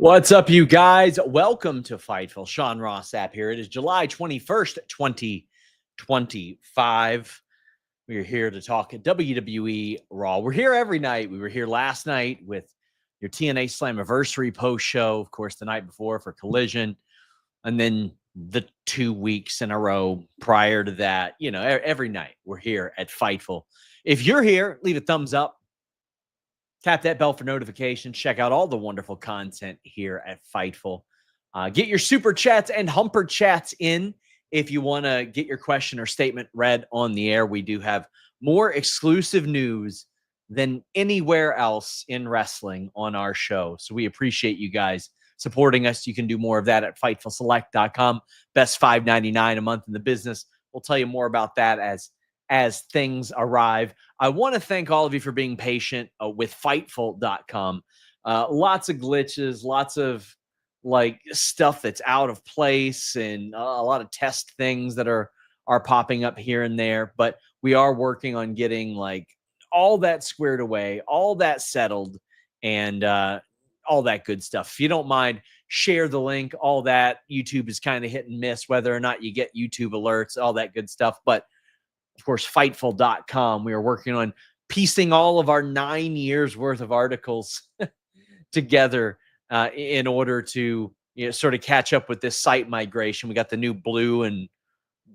What's up, you guys? Welcome to Fightful. Ross Sapp here. It is July 21st, 2025. We are here to talk WWE Raw. We're here every night. We were here last night with your TNA Slammiversary post show, of course, the night before for Collision, and then the 2 weeks in a row prior to that. You know, every night we're here at Fightful. If you're here, leave a thumbs up. Tap that bell for notifications. Check out all the wonderful content here at Fightful. Get your super chats and humper chats in if you want to get your question or statement read on the air. We do have more exclusive news than anywhere else in wrestling on our show. So we appreciate you guys supporting us. You can do more of that at FightfulSelect.com. Best $5.99 a month in the business. We'll tell you more about that as things arrive. I want to thank all of you for being patient with Fightful.com. Lots of glitches, lots of like stuff that's out of place, and a lot of test things that are popping up here and there. But we are working on getting like all that squared away, all that settled, and all that good stuff. If you don't mind, share the link. All that. YouTube is kind of hit and miss whether or not you get YouTube alerts, all that good stuff. But of course, Fightful.com. We are working on piecing all of our 9 years worth of articles together in order to sort of catch up with this site migration. We got the new blue and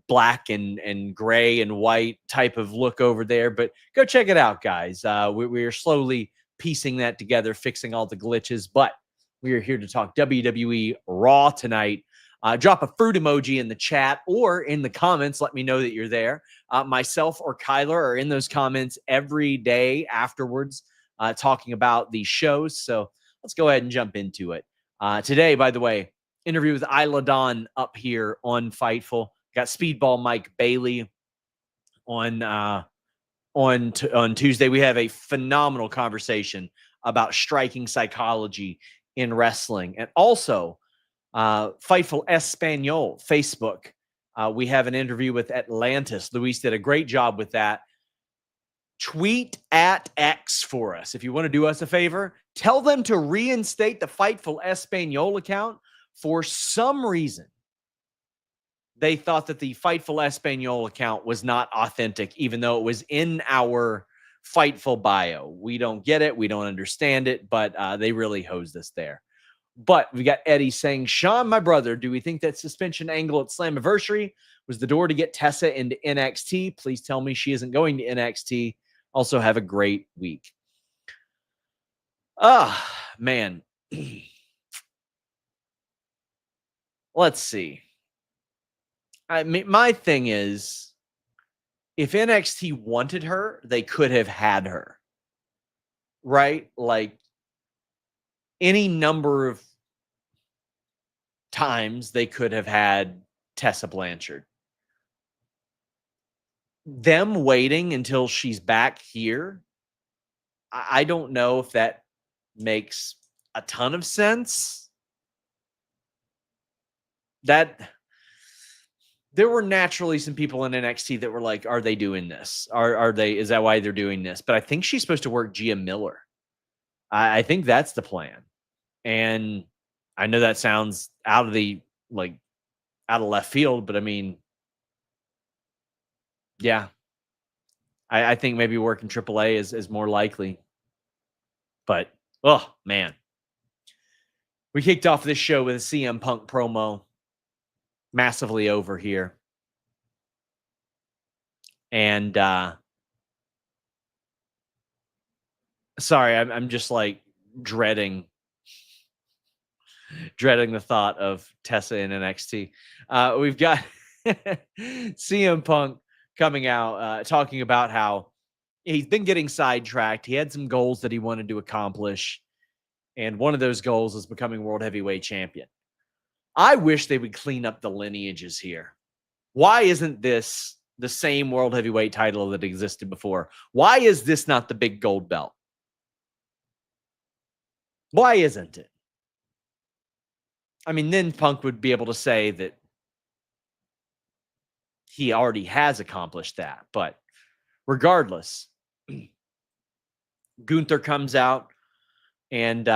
black and gray and white type of look over there, but go check it out, guys. We are slowly piecing that together, fixing all the glitches, but we are here to talk WWE Raw tonight. Drop a fruit emoji in the chat or in the comments. Let me know that you're there. Myself or Kyler are in those comments every day afterwards talking about these shows. So let's go ahead and jump into it. Today, by the way, interview with Isla Dawn up here on Fightful. Got Speedball Mike Bayley on Tuesday. We have a phenomenal conversation about striking psychology in wrestling. And also, Fightful Espanol Facebook. We have an interview with Atlantis. Luis did a great job with that. Tweet at X for us. If you want to do us a favor, tell them to reinstate the Fightful Espanol account. For some reason, they thought that the Fightful Espanol account was not authentic, even though it was in our Fightful bio. We don't get it. We don't understand it, but they really hosed us there. But we got Eddie saying, Sean, my brother, do we think that suspension angle at Slammiversary was the door to get Tessa into NXT? Please tell me she isn't going to NXT. Also, have a great week. Man. Let's see. I mean, my thing is, if NXT wanted her, they could have had her. Right? Like, any number of times they could have had Tessa Blanchard. Them waiting until she's back here, I don't know if that makes a ton of sense. That there were naturally some people in NXT that were like, are they doing this? Is that why they're doing this? But I think she's supposed to work Gia Miller. I think that's the plan. And I know that sounds out of left field, but I mean, yeah, I think maybe working AAA is more likely. But, oh, man. We kicked off this show with a CM Punk promo. Massively over here. And, sorry, I'm just like dreading the thought of Tessa in NXT. We've got CM Punk coming out talking about how he's been getting sidetracked. He had some goals that he wanted to accomplish, and one of those goals is becoming World Heavyweight Champion. I wish they would clean up the lineages here. Why isn't this the same World Heavyweight title that existed before? Why is this not the big gold belt? Why isn't it? I mean, then Punk would be able to say that he already has accomplished that. But regardless, Gunther comes out and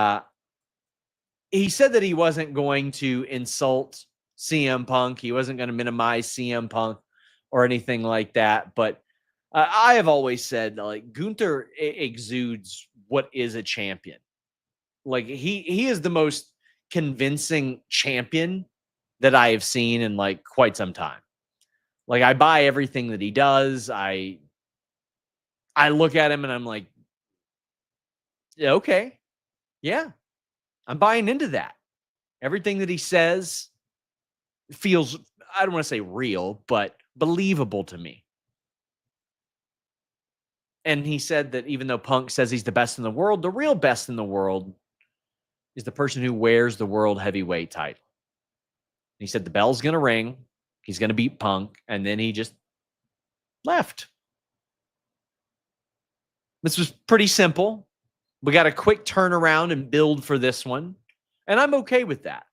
he said that he wasn't going to insult CM Punk. He wasn't going to minimize CM Punk or anything like that. But I have always said, like, Gunther exudes what is a champion. Like, he is the most convincing champion that I have seen in like quite some time. Like, I buy everything that he does. I look at him and I'm like, yeah, okay, yeah, I'm buying into that. Everything that he says feels, I don't want to say real, but believable to me. And he said that even though Punk says he's the best in the world, the real best in the world is the person who wears the world heavyweight title. He said the bell's going to ring. He's going to beat Punk. And then he just left. This was pretty simple. We got a quick turnaround and build for this one. And I'm okay with that.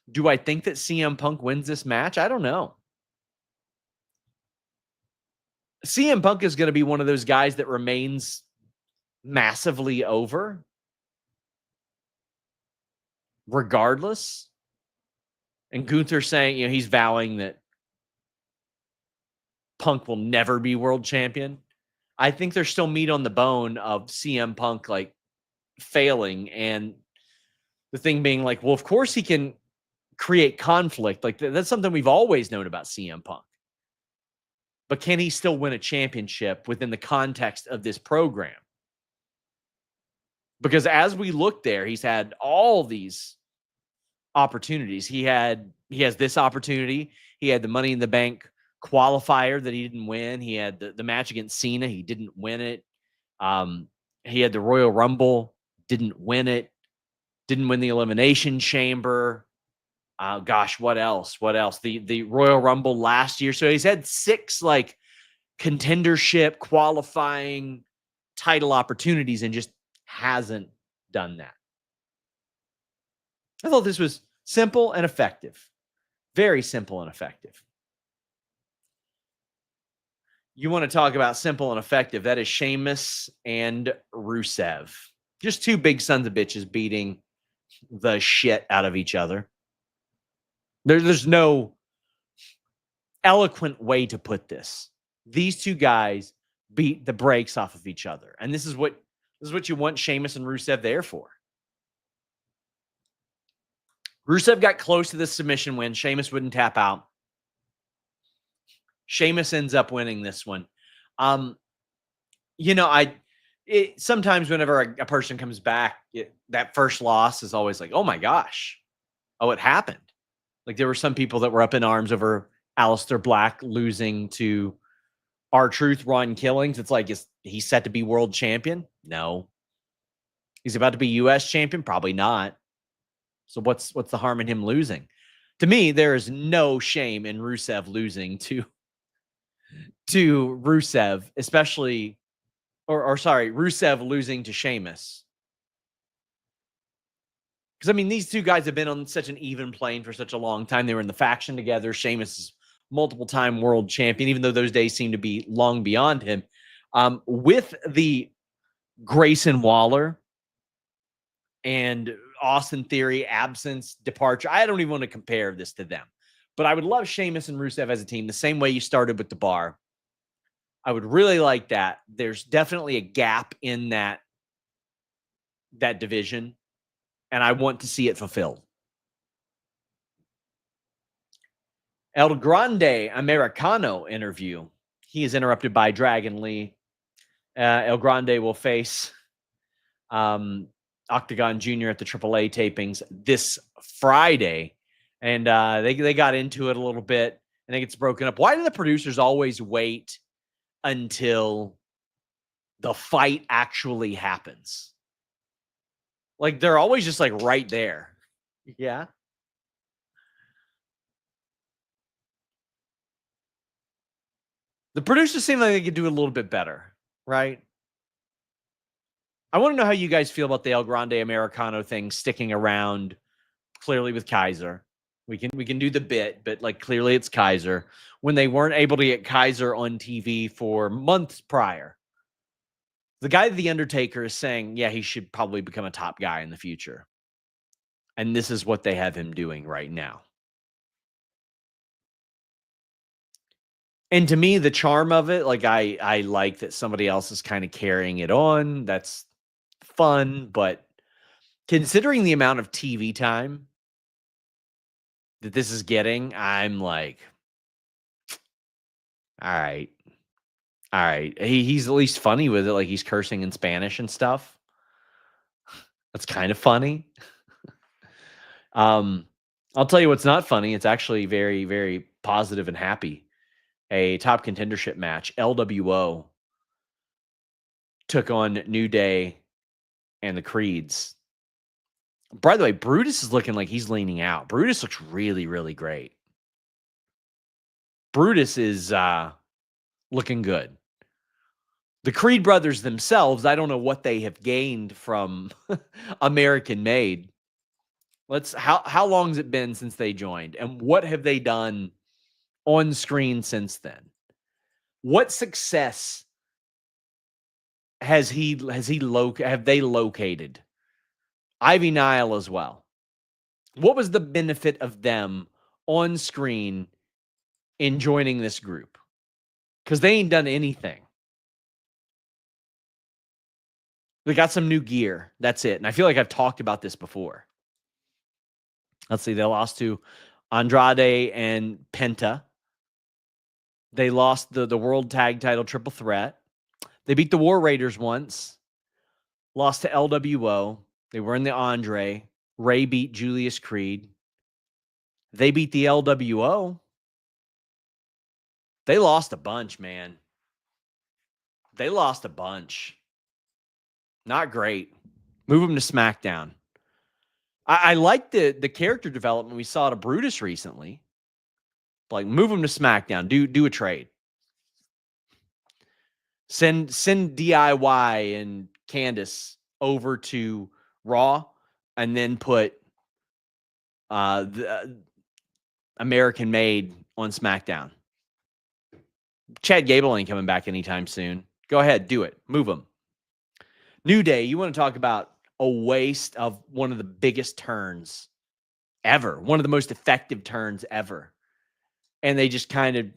Do I think that CM Punk wins this match? I don't know. CM Punk is going to be one of those guys that remains massively over regardless. And Gunther saying, he's vowing that Punk will never be world champion. I think there's still meat on the bone of CM Punk like failing, and the thing being like, well, of course he can create conflict. Like that's something we've always known about CM Punk. But can he still win a championship within the context of this program? Because as we look there, he's had all these opportunities. He has this opportunity. He had the Money in the Bank qualifier that he didn't win. He had the match against Cena. He didn't win it. He had the Royal Rumble, didn't win it. Didn't win the Elimination Chamber. Gosh, what else? The Royal Rumble last year. So he's had 6 like contendership qualifying title opportunities and just hasn't done that. I thought this was simple and effective. Very simple and effective. You want to talk about simple and effective. That is Sheamus and Rusev. Just 2 big sons of bitches beating the shit out of each other. There's no eloquent way to put this. These 2 guys beat the brakes off of each other. And this is what you want Sheamus and Rusev there for. Rusev got close to the submission win. Sheamus wouldn't tap out. Sheamus ends up winning this one. Sometimes whenever a person comes back, that first loss is always like, oh my gosh, oh, it happened. Like there were some people that were up in arms over Aleister Black losing to R-Truth, Ron Killings. It's like, is he set to be world champion? No. He's about to be U.S. champion? Probably not. So what's the harm in him losing? To me, there is no shame in Rusev losing to Rusev, especially, Rusev losing to Sheamus. Because, I mean, these 2 guys have been on such an even plane for such a long time. They were in the faction together. Sheamus is multiple-time world champion, even though those days seem to be long beyond him. With the Grayson Waller and Austin Theory absence, departure, I don't even want to compare this to them. But I would love Sheamus and Rusev as a team the same way you started with the Bar. I would really like that. There's definitely a gap in that division, and I want to see it fulfilled. El Grande Americano interview. He is interrupted by Dragon Lee. El Grande will face Octagon Jr. at the AAA tapings this Friday. And they got into it a little bit, and it gets broken up. Why do the producers always wait until the fight actually happens? Like, they're always just like right there. Yeah. The producers seem like they could do a little bit better, right? I want to know how you guys feel about the El Grande Americano thing sticking around clearly with Kaiser. We can do the bit, but like clearly it's Kaiser. When they weren't able to get Kaiser on TV for months prior. The guy, The Undertaker, is saying, yeah, he should probably become a top guy in the future. And this is what they have him doing right now. And to me, the charm of it, like I like that somebody else is kind of carrying it on. That's fun, but considering the amount of TV time that this is getting, I'm like, all right. All right. He's at least funny with it, like he's cursing in Spanish and stuff. That's kind of funny. I'll tell you what's not funny. It's actually very, very positive and happy. A top contendership match. LWO took on New Day and the Creeds. By the way, Brutus is looking like he's leaning out. Brutus looks really, really great. Brutus is looking good. The Creed brothers themselves, I don't know what they have gained from American Made. How long has it been since they joined? And what have they done on screen since then? What success have they located? Ivy Nile as well. What was the benefit of them on screen in joining this group? Because they ain't done anything. They got some new gear. That's it. And I feel like I've talked about this before. Let's see. They lost to Andrade and Penta. They lost the World Tag Title Triple Threat. They beat the War Raiders once. Lost to LWO. They were in the Andre. Ray beat Julius Creed. They beat the LWO. They lost a bunch, man. They lost a bunch. Not great. Move them to SmackDown. I like the character development we saw to Brutus recently. Like, move them to SmackDown. Do a trade. Send DIY and Candace over to Raw, and then put the American Made on SmackDown. Chad Gable ain't coming back anytime soon. Go ahead, do it. Move them. New Day, you want to talk about a waste of one of the biggest turns ever, one of the most effective turns ever. And they just kind of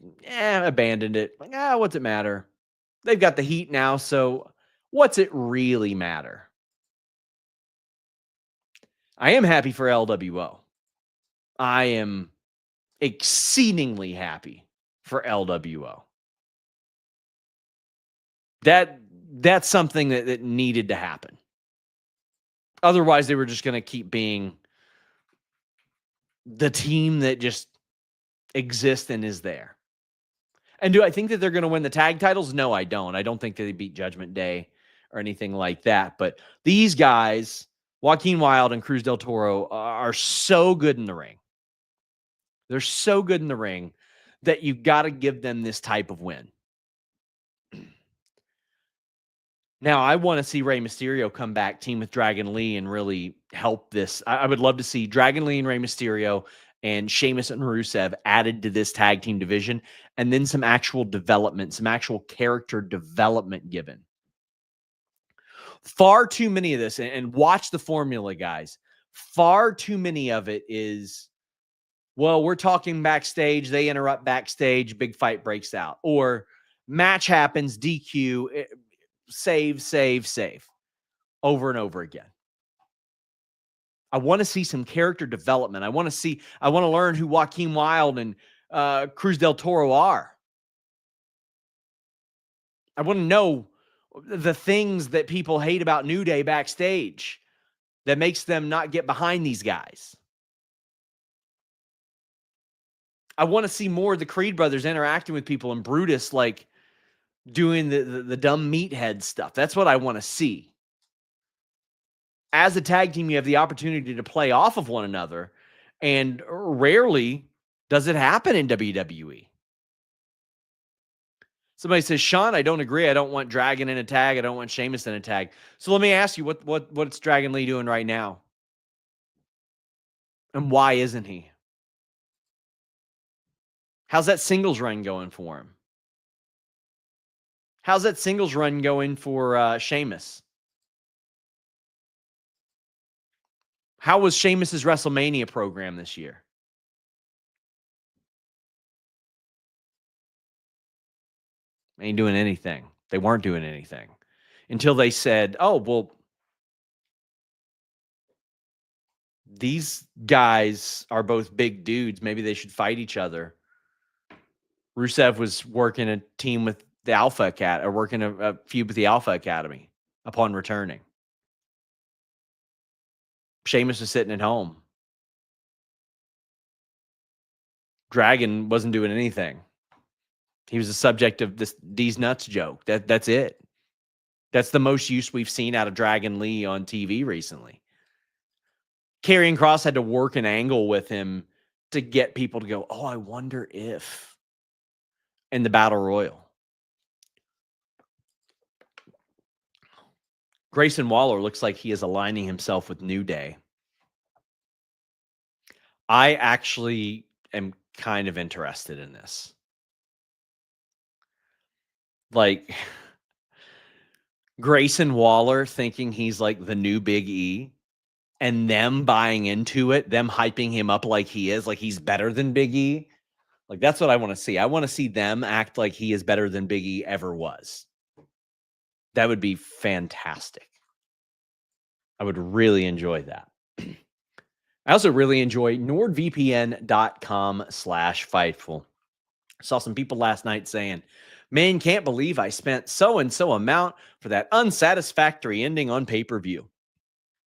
abandoned it. Like, what's it matter? They've got the heat now, so what's it really matter? I am happy for LWO. I am exceedingly happy for LWO. That's something that needed to happen. Otherwise, they were just going to keep being the team that just exists and is there. And do I think that they're going to win the tag titles? No, I don't. I don't think that they beat Judgment Day or anything like that. But these guys, Joaquin Wilde and Cruz del Toro, are so good in the ring. They're so good in the ring that you've got to give them this type of win. Now, I want to see Rey Mysterio come back, team with Dragon Lee, and really help this. I would love to see Dragon Lee and Rey Mysterio and Sheamus and Rusev added to this tag team division, and then some actual development, some actual character development given. Far too many of this, and watch the formula, guys. Far too many of it is, well, we're talking backstage, they interrupt backstage, big fight breaks out. Or match happens, DQ, save, over and over again. I want to see some character development. I want to learn who Joaquin Wilde and Cruz del Toro are. I want to know the things that people hate about New Day backstage that makes them not get behind these guys. I want to see more of the Creed brothers interacting with people and Brutus like doing the dumb meathead stuff. That's what I want to see. As a tag team, you have the opportunity to play off of one another, and rarely does it happen in WWE. Somebody says, Sean, I don't agree. I don't want Dragon in a tag. I don't want Sheamus in a tag. So let me ask you, what's Dragon Lee doing right now? And why isn't he? How's that singles run going for him? How's that singles run going for Sheamus? How was Sheamus's WrestleMania program this year? Ain't doing anything. They weren't doing anything until they said, oh, well, these guys are both big dudes. Maybe they should fight each other. Rusev was working a team with the Alpha Cat, or working a feud with the Alpha Academy upon returning. Sheamus was sitting at home. Dragon wasn't doing anything. He was the subject of these nuts joke. That's it. That's the most use we've seen out of Dragon Lee on TV recently. Karrion Kross had to work an angle with him to get people to go, oh, I wonder if, in the Battle Royal. Grayson Waller looks like he is aligning himself with New Day. I actually am kind of interested in this. Like, Grayson Waller thinking he's like the new Big E, and them buying into it, them hyping him up like he is, like he's better than Big E. Like, that's what I want to see. I want to see them act like he is better than Big E ever was. That would be fantastic. I would really enjoy that. I also really enjoy NordVPN.com/Fightful. Saw some people last night saying, man, can't believe I spent so-and-so amount for that unsatisfactory ending on pay-per-view.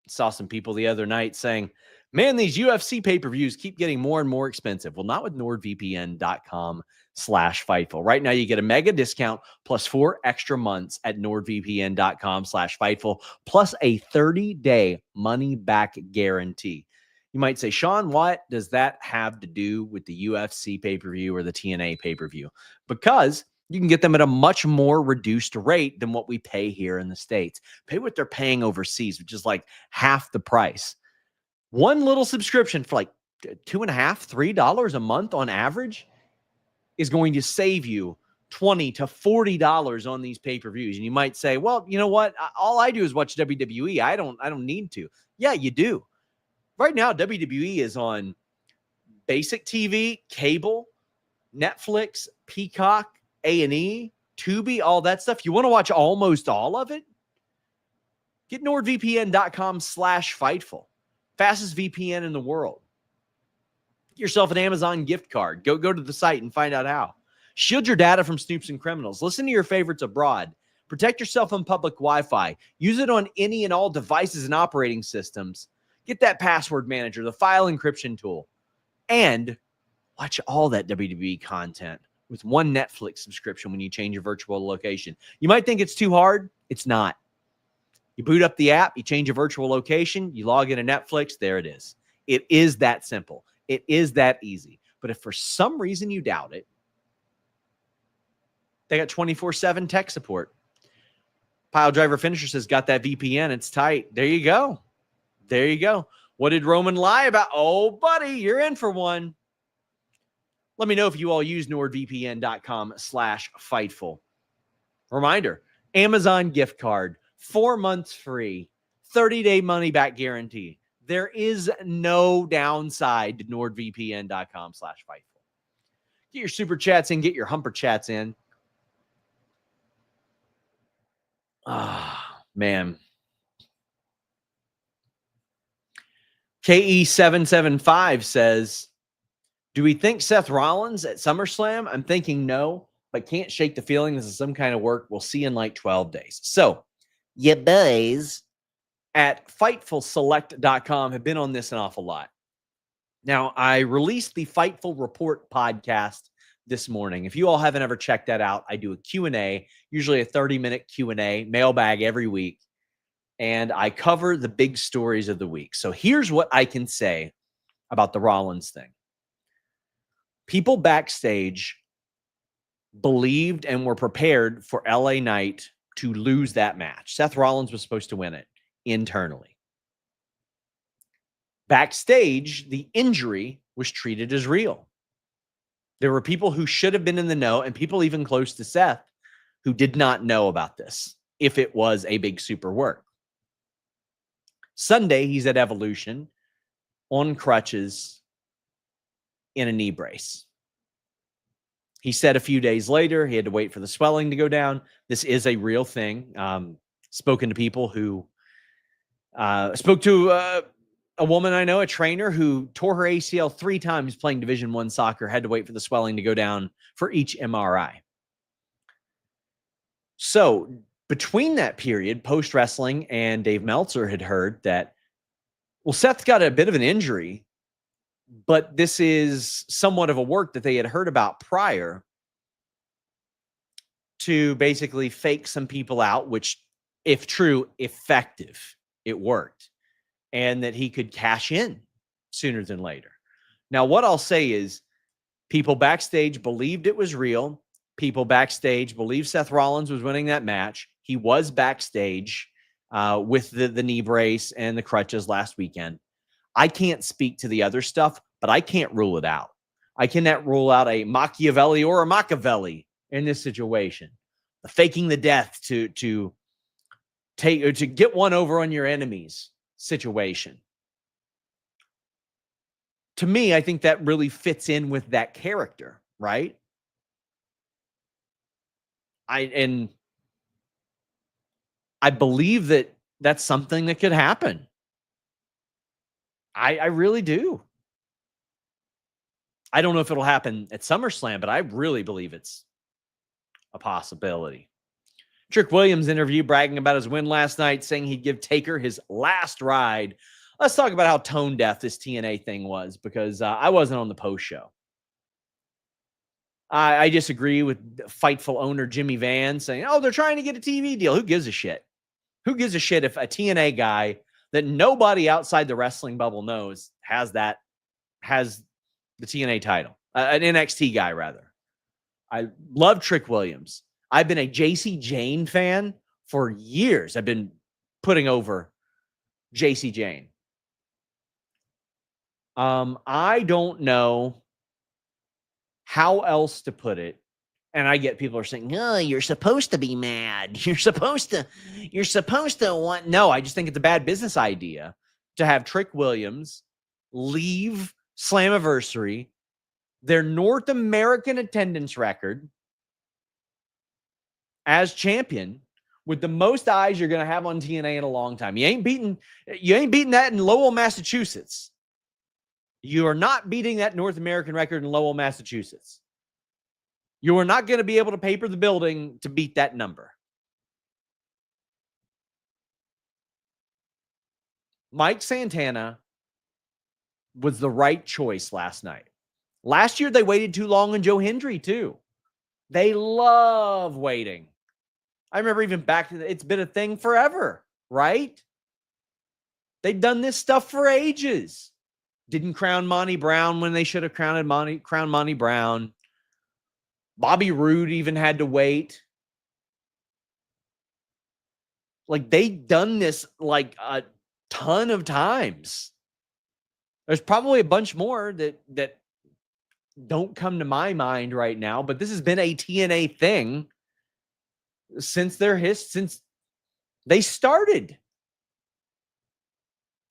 Saw some people the other night saying, man, these UFC pay-per-views keep getting more and more expensive. Well, not with NordVPN.com/Fightful. Right now, you get a mega discount plus 4 extra months at NordVPN.com/Fightful, plus a 30-day money-back guarantee. You might say, Sean, what does that have to do with the UFC pay-per-view or the TNA pay-per-view? Because you can get them at a much more reduced rate than what we pay here in the States. Pay what they're paying overseas, which is like half the price. One little subscription for like $2.5, $3 a month on average is going to save you $20 to $40 on these pay-per-views. And you might say, well, you know what? All I do is watch WWE. I don't need to. Yeah, you do. Right now, WWE is on basic TV, cable, Netflix, Peacock, A&E, Tubi, all that stuff. You want to watch almost all of it? Get NordVPN.com/Fightful. Fastest VPN in the world. Get yourself an Amazon gift card. Go to the site and find out how. Shield your data from snoops and criminals. Listen to your favorites abroad. Protect yourself on public Wi-Fi. Use it on any and all devices and operating systems. Get that password manager, the file encryption tool, and watch all that WWE content with one Netflix subscription when you change your virtual location. You might think it's too hard. It's not. You boot up the app, you change your virtual location, you log into Netflix, there it is. It is that simple. It is that easy. But if for some reason you doubt it, they got 24/7 tech support. Pile Driver Finisher says, got that VPN. It's tight. There you go. There you go. What did Roman lie about? Oh, buddy, you're in for one. Let me know if you all use NordVPN.com/Fightful. Reminder, Amazon gift card, 4 months free, 30-day money-back guarantee. There is no downside to NordVPN.com/Fightful. Get your super chats in, get your humper chats in. Ah, man. KE775 says, do we think Seth Rollins at SummerSlam? I'm thinking no, but can't shake the feeling this is some kind of work. We'll see in like 12 days. So, you boys at FightfulSelect.com have been on this an awful lot. Now, I released the Fightful Report podcast this morning. If you all haven't ever checked that out, I do a Q&A, usually a 30-minute Q&A, mailbag every week. And I cover the big stories of the week. So here's what I can say about the Rollins thing. People backstage believed and were prepared for LA Knight to lose that match. Seth Rollins was supposed to win it internally. Backstage, the injury was treated as real. There were people who should have been in the know, and people even close to Seth who did not know about this, if it was a big super work. Sunday, he's at Evolution on crutches in a knee brace. He said a few days later, he had to wait for the swelling to go down. This is a real thing. Spoken to people who spoke to a woman I know, a trainer who tore her ACL 3 times playing Division I soccer, had to wait for the swelling to go down for each MRI. So between that period, post-wrestling, and Dave Meltzer had heard that, well, Seth's got a bit of an injury, but this is somewhat of a work that they had heard about prior to basically fake some people out, which, if true, effective. It worked. And that he could cash in sooner than later. Now, what I'll say is people backstage believed it was real. People backstage believed Seth Rollins was winning that match. He was backstage with the knee brace and the crutches last weekend. I can't speak to the other stuff, but I can't rule it out. I cannot rule out a Machiavelli or a Machiavelli in this situation. Faking the death to get one over on your enemies situation. To me, I think that really fits in with that character, right? I believe that that's something that could happen. I really do. I don't know if it'll happen at SummerSlam, but I really believe it's a possibility. Trick Williams interview bragging about his win last night, saying he'd give Taker his last ride. Let's talk about how tone deaf this TNA thing was, because I wasn't on the post show. I disagree with Fightful owner Jimmy Van saying, oh, they're trying to get a TV deal. Who gives a shit? Who gives a shit if a TNA guy that nobody outside the wrestling bubble knows has the TNA title? An NXT guy, rather. I love Trick Williams. I've been a JC Jane fan for years. I've been putting over JC Jane. I don't know how else to put it. And I get people are saying, no, you're supposed to be mad. You're supposed to want. No, I just think it's a bad business idea to have Trick Williams leave Slammiversary, their North American attendance record, as champion, with the most eyes you're going to have on TNA in a long time. You ain't beating that in Lowell, Massachusetts. You are not beating that North American record in Lowell, Massachusetts. You are not going to be able to paper the building to beat that number. Mike Santana was the right choice last night. Last year, they waited too long on Joe Hendry, too. They love waiting. I remember even back to it's been a thing forever, right? They've done this stuff for ages. Didn't crown Monty Brown when they should have crowned Monty Brown. Bobby Roode even had to wait. Like, they've done this like a ton of times. There's probably a bunch more that don't come to my mind right now, but this has been a TNA thing since they started.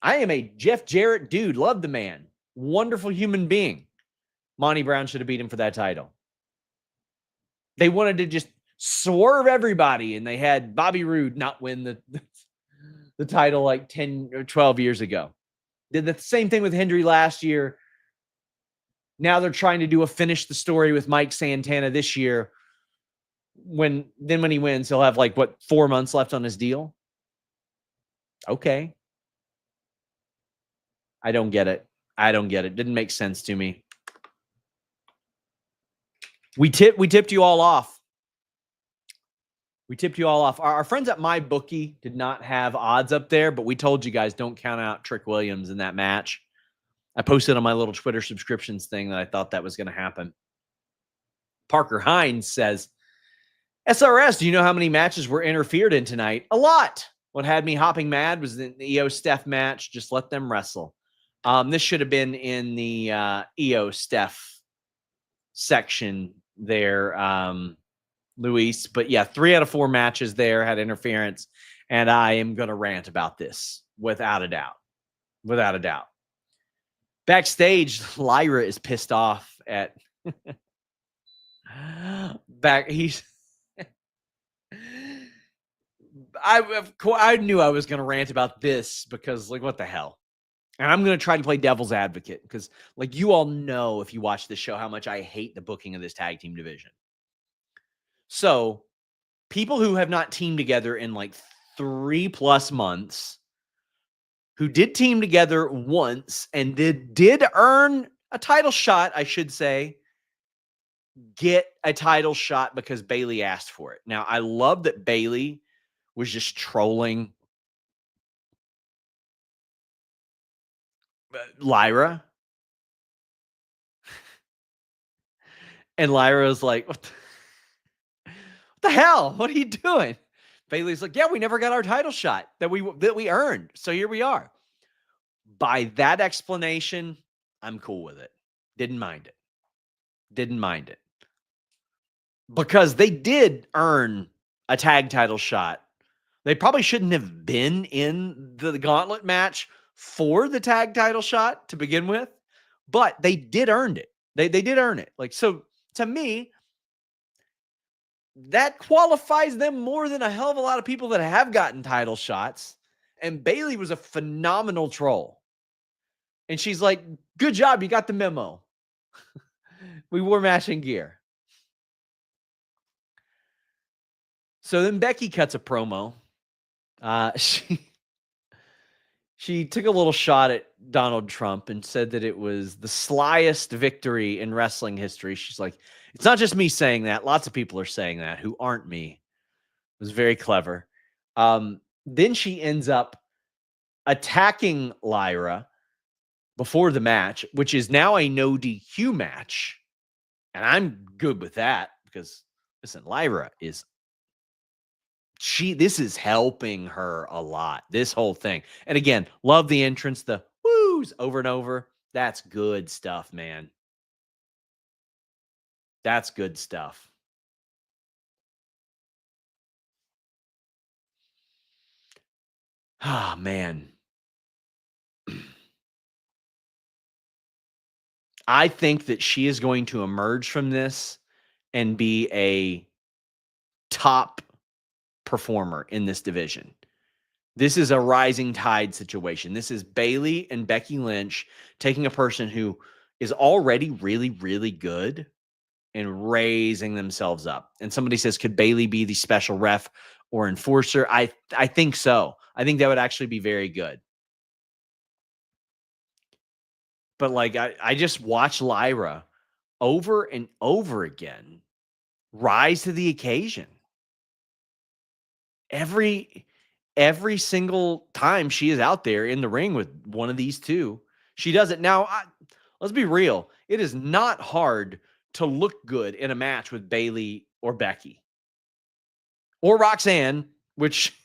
I am a Jeff Jarrett dude. Love the man. Wonderful human being. Monty Brown should have beat him for that title. They wanted to just swerve everybody, and they had Bobby Roode not win the title like 10 or 12 years ago. Did the same thing with Hendry last year. Now they're trying to do a finish the story with Mike Santana this year. When he wins, he'll have 4 months left on his deal. Okay. I don't get it. Didn't make sense to me. We tipped you all off. Our friends at MyBookie did not have odds up there, but we told you guys don't count out Trick Williams in that match. I posted on my little Twitter subscriptions thing that I thought that was going to happen. Parker Hines says, SRS, do you know how many matches were interfered in tonight? A lot. What had me hopping mad was the EOS Steph match. Just let them wrestle. This should have been in the EOS Steph section there. Luis. But yeah, 3 out of 4 matches there had interference. And I am going to rant about this without a doubt. Without a doubt. Backstage, Lyra is pissed off at he's I knew I was going to rant about this because, like, what the hell? And I'm going to try to play devil's advocate because, like, you all know if you watch this show how much I hate the booking of this tag team division. So, people who have not teamed together in like 3+ months, who did team together once and did earn a title shot, I should say, get a title shot because Bayley asked for it. Now, I love that Bayley was just trolling Lyra. And Lyra was like, what the hell? What are you doing? Bayley's like, yeah, we never got our title shot that we earned. So here we are. By that explanation, I'm cool with it. Didn't mind it. Didn't mind it. Because they did earn a tag title shot. They probably shouldn't have been in the gauntlet match for the tag title shot to begin with, but they did earn it. They did earn it. Like, so to me, that qualifies them more than a hell of a lot of people that have gotten title shots. And Bayley was a phenomenal troll. And she's like, good job. You got the memo. We wore matching gear. So then Becky cuts a promo. She took a little shot at Donald Trump and said that it was the slyest victory in wrestling history. She's like, it's not just me saying that. Lots of people are saying that who aren't me. It was very clever. Then she ends up attacking Lyra before the match, which is now a no DQ match. And I'm good with that because, listen, Lyra is this is helping her a lot, this whole thing. And again, love the entrance, the woos over and over. That's good stuff, man. That's good stuff. Ah, man. I think that she is going to emerge from this and be a top performer in this division. This is a rising tide situation. This is Bayley and Becky Lynch taking a person who is already really, really good and raising themselves up. And somebody says, could Bayley be the special ref or enforcer? I think so. I think that would actually be very good. But like, I just watch Lyra over and over again rise to the occasion. Every single time she is out there in the ring with one of these two, she does it. Now, let's be real. It is not hard to look good in a match with Bayley or Becky or Roxanne, which,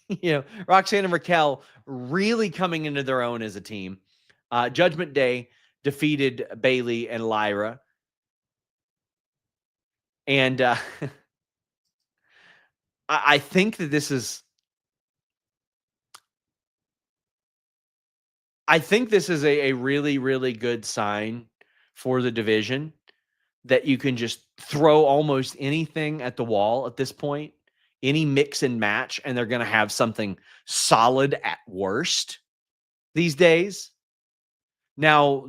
Roxanne and Raquel really coming into their own as a team. Judgment Day defeated Bayley and Lyra. And I think that this is a really, really good sign for the division that you can just throw almost anything at the wall at this point, any mix and match, and they're going to have something solid at worst these days. Now,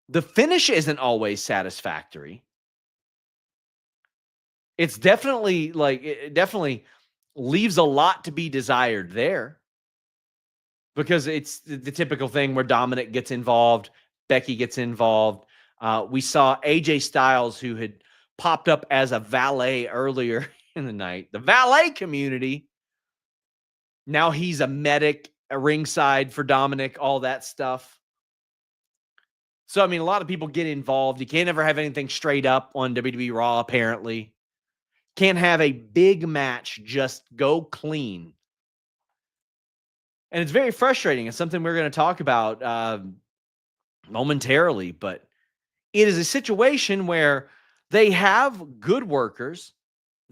the finish isn't always satisfactory. It's definitely it definitely leaves a lot to be desired there. Because it's the typical thing where Dominic gets involved, Becky gets involved. We saw AJ Styles, who had popped up as a valet earlier in the night. The valet community. Now he's a medic, a ringside for Dominic, all that stuff. So, I mean, a lot of people get involved. You can't ever have anything straight up on WWE Raw, apparently. Can't have a big match just go clean. And it's very frustrating. It's something we're going to talk about momentarily, but it is a situation where they have good workers.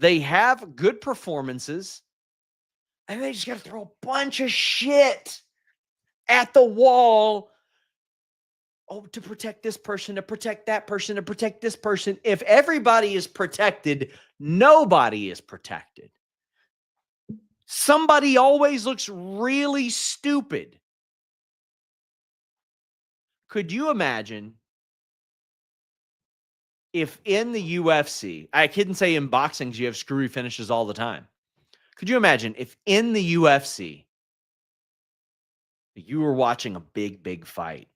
They have good performances, and they just got to throw a bunch of shit at the wall. Oh, to protect this person, to protect that person, to protect this person. If everybody is protected, nobody is protected. Somebody always looks really stupid. Could you imagine if in the UFC, I couldn't say in boxing, you have screwy finishes all the time. Could you imagine if in the UFC, you were watching a big, big fight,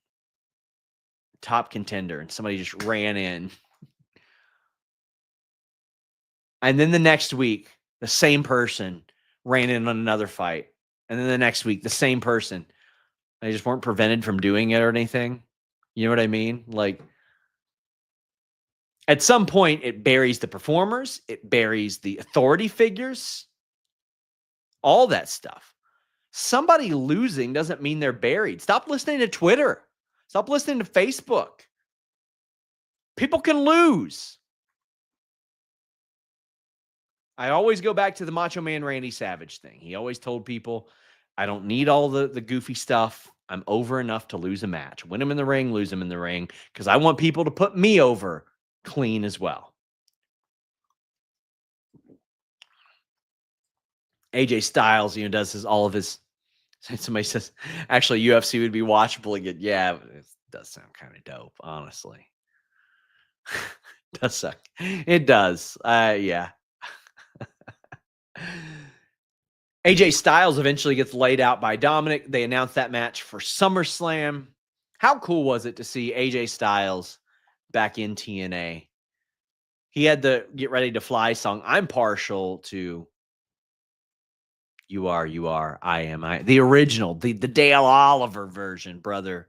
top contender, and somebody just ran in. And then the next week, the same person ran in on another fight. And then the next week, the same person. They just weren't prevented from doing it or anything. You know what I mean? Like, at some point, it buries the performers. It buries the authority figures. All that stuff. Somebody losing doesn't mean they're buried. Stop listening to Twitter. Stop listening to Facebook. People can lose. I always go back to the Macho Man Randy Savage thing. He always told people, I don't need all the goofy stuff. I'm over enough to lose a match. Win them in the ring, lose them in the ring, because I want people to put me over clean as well. AJ Styles, does all of his. Somebody says, actually, UFC would be watchable again. Yeah, it does sound kind of dope, honestly. Does suck. It does. Yeah. AJ Styles eventually gets laid out by Dominic. They announced that match for SummerSlam. How cool was it to see AJ Styles back in TNA? He had the Get Ready to Fly song. I'm partial to You Are, I Am I. The original, the Dale Oliver version, brother.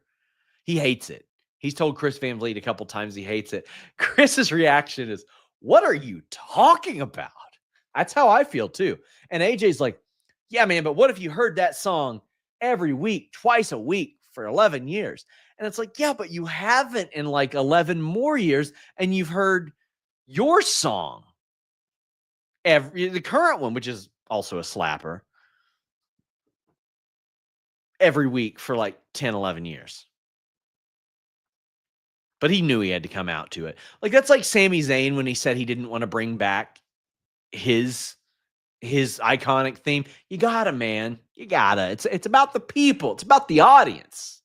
He hates it. He's told Chris Van Vliet a couple times he hates it. Chris's reaction is, what are you talking about? That's how I feel too. And AJ's like, yeah, man, but what if you heard that song every week, twice a week for 11 years? And it's like, yeah, but you haven't in like 11 more years, and you've heard your song, the current one, which is also a slapper, every week for like 10, 11 years. But he knew he had to come out to it. Like, that's like Sami Zayn when he said he didn't want to bring back his iconic theme. You gotta, man. You gotta. It's about the people. It's about the audience.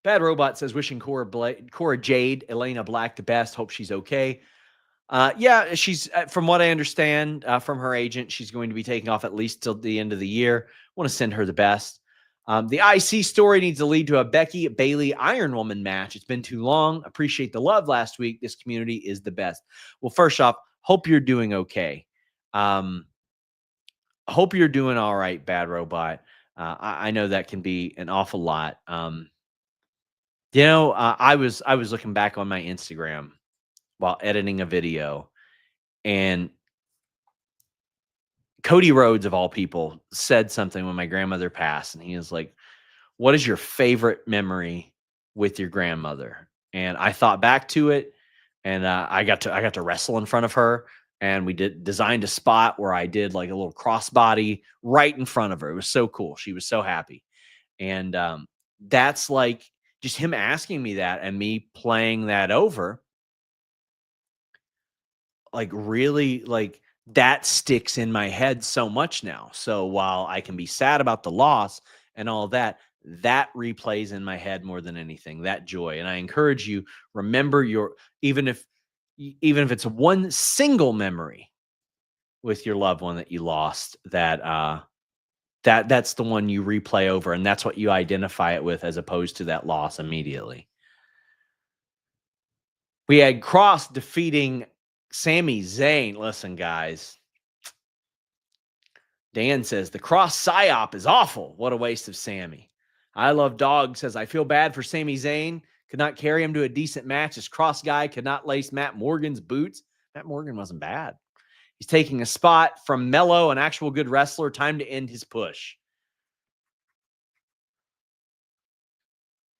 Bad Robot says, wishing Cora Jade, Elena Black the best. Hope she's okay. Yeah, she's, from what I understand from her agent, she's going to be taking off at least till the end of the year. Want to send her the best. The IC story needs to lead to a Becky Bayley Iron Woman match. It's been too long. Appreciate the love last week. This community is the best. Well, first off, hope you're doing okay. Hope you're doing all right, Bad Robot. I know that can be an awful lot. I was looking back on my Instagram while editing a video, and Cody Rhodes, of all people, said something when my grandmother passed, and he was like, what is your favorite memory with your grandmother? And I thought back to it, and I got to wrestle in front of her, and we designed a spot where I did like a little crossbody right in front of her. It was so cool. She was so happy. And that's like just him asking me that and me playing that over. Like, really, like, that sticks in my head so much now. So while I can be sad about the loss and all that, that replays in my head more than anything, that joy. And I encourage you, remember even if it's one single memory with your loved one that you lost, that's the one you replay over, and that's what you identify it with, as opposed to that loss immediately. We had Kross defeating Sami Zayn. Listen, guys. Dan says, the Kross psyop is awful. What a waste of Sami. I Love Dog says, I feel bad for Sami Zayn. Could not carry him to a decent match. This Kross guy could not lace Matt Morgan's boots. Matt Morgan wasn't bad. He's taking a spot from Mello, an actual good wrestler. Time to end his push.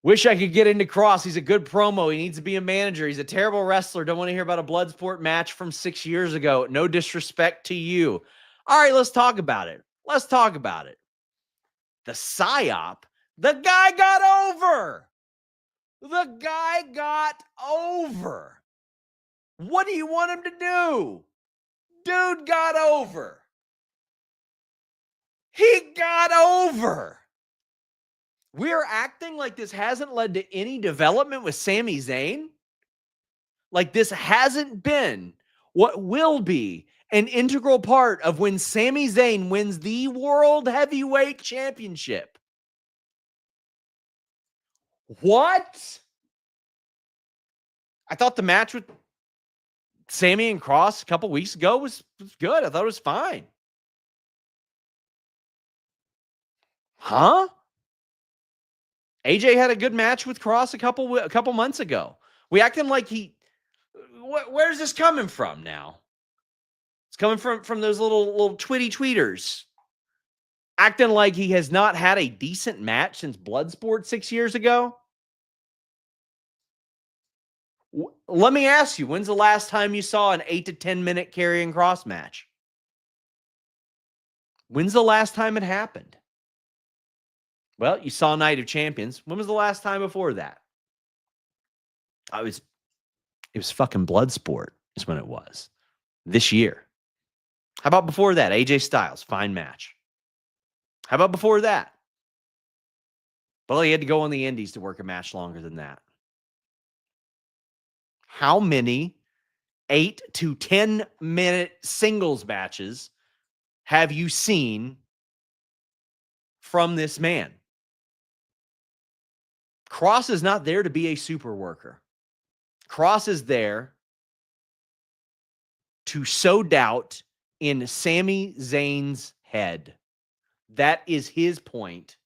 Wish I could get into Kross. He's a good promo. He needs to be a manager. He's a terrible wrestler. Don't want to hear about a Bloodsport match from 6 years ago. No disrespect to you. All right, let's talk about it. Let's talk about it. The PSYOP, the guy got over. The guy got over. What do you want him to do? Dude got over. He got over. We're acting like this hasn't led to any development with Sami Zayn. Like this hasn't been what will be an integral part of when Sami Zayn wins the World Heavyweight Championship. What? I thought the match with Sami and Kross a couple weeks ago was good. I thought it was fine. Huh? AJ had a good match with Kross a couple months ago. We acting like where's this coming from now? It's coming from those little tweeters. Acting like he has not had a decent match since Bloodsport 6 years ago. Let me ask you, when's the last time you saw an 8 to 10 minute Karrion Kross match? When's the last time it happened? Well, you saw Night of Champions. When was the last time before that? It was fucking Bloodsport is when it was. This year. How about before that? AJ Styles, fine match. How about before that? Well, he had to go on the indies to work a match longer than that. How many 8 to 10 minute singles matches have you seen from this man? Kross is not there to be a super worker. Kross is there to sow doubt in Sami Zayn's head. That is his point.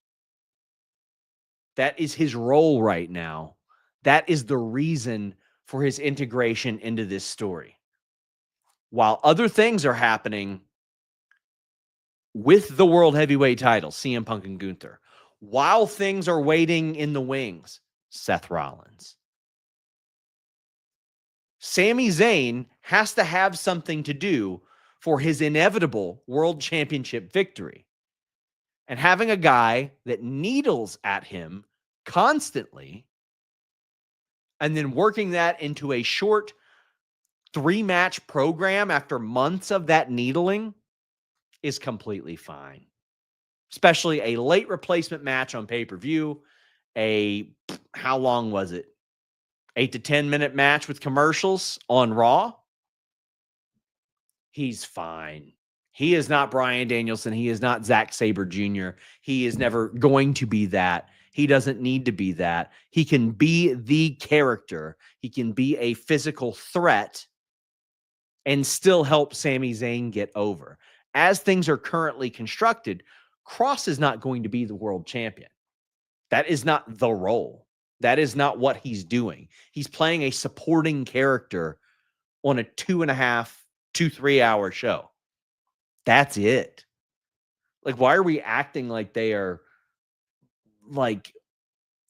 That is his role right now. That is the reason for his integration into this story. While other things are happening with the World Heavyweight title, CM Punk and Gunther. While things are waiting in the wings, Seth Rollins. Sami Zayn has to have something to do for his inevitable World Championship victory. And having a guy that needles at him constantly and then working that into a short 3-match program after months of that needling is completely fine. Especially a late replacement match on pay-per-view. How long was it? 8 to 10 minute match with commercials on Raw. He's fine. He is not Bryan Danielson. He is not Zack Sabre Jr. He is never going to be that. He doesn't need to be that. He can be the character. He can be a physical threat and still help Sami Zayn get over. As things are currently constructed, Kross is not going to be the world champion. That is not the role. That is not what he's doing. He's playing a supporting character on a 2.5 to 3 hour show. That's it. Like, why are we acting like they are like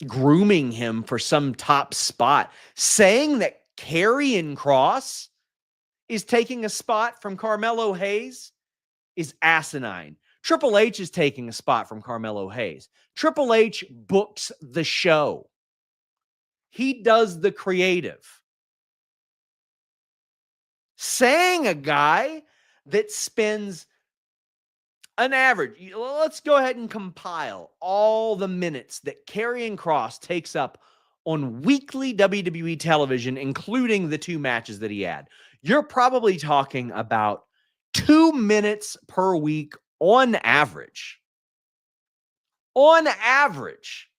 grooming him for some top spot? Saying that Karrion Kross is taking a spot from Carmelo Hayes is asinine. Triple H is taking a spot from Carmelo Hayes. Triple H books the show. He does the creative. Saying a guy that spends an average, let's go ahead and compile all the minutes that Karrion Kross takes up on weekly WWE television, including the 2 matches that he had. You're probably talking about 2 minutes per week on average. On average.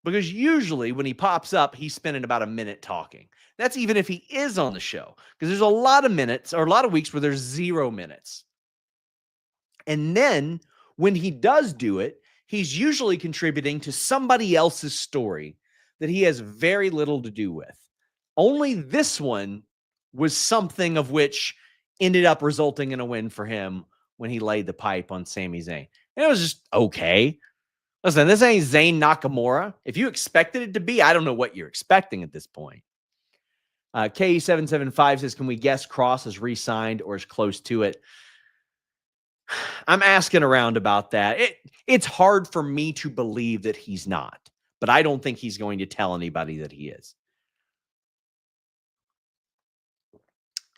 Because usually when he pops up, he's spending about a minute talking. That's even if he is on the show. Because there's a lot of minutes or a lot of weeks where there's 0 minutes. And then when he does do it, he's usually contributing to somebody else's story that he has very little to do with. Only this one was something of which ended up resulting in a win for him when he laid the pipe on Sami Zayn. And it was just okay. Listen, this ain't Zayn Nakamura. If you expected it to be, I don't know what you're expecting at this point. K775 says, can we guess Kross is re-signed or is close to it? I'm asking around about that. It's hard for me to believe that he's not, but I don't think he's going to tell anybody that he is.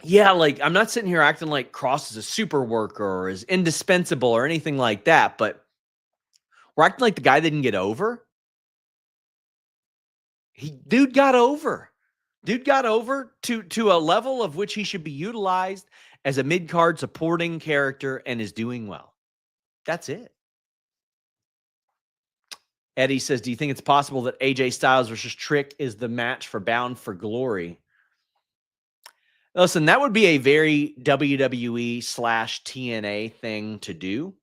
Yeah, like I'm not sitting here acting like Kross is a super worker or is indispensable or anything like that, but we're acting like the guy didn't get over. Dude got over. Dude got over to a level of which he should be utilized as a mid-card supporting character and is doing well. That's it. Eddie says, do you think it's possible that AJ Styles versus Trick is the match for Bound for Glory? Listen, that would be a very WWE / TNA thing to do,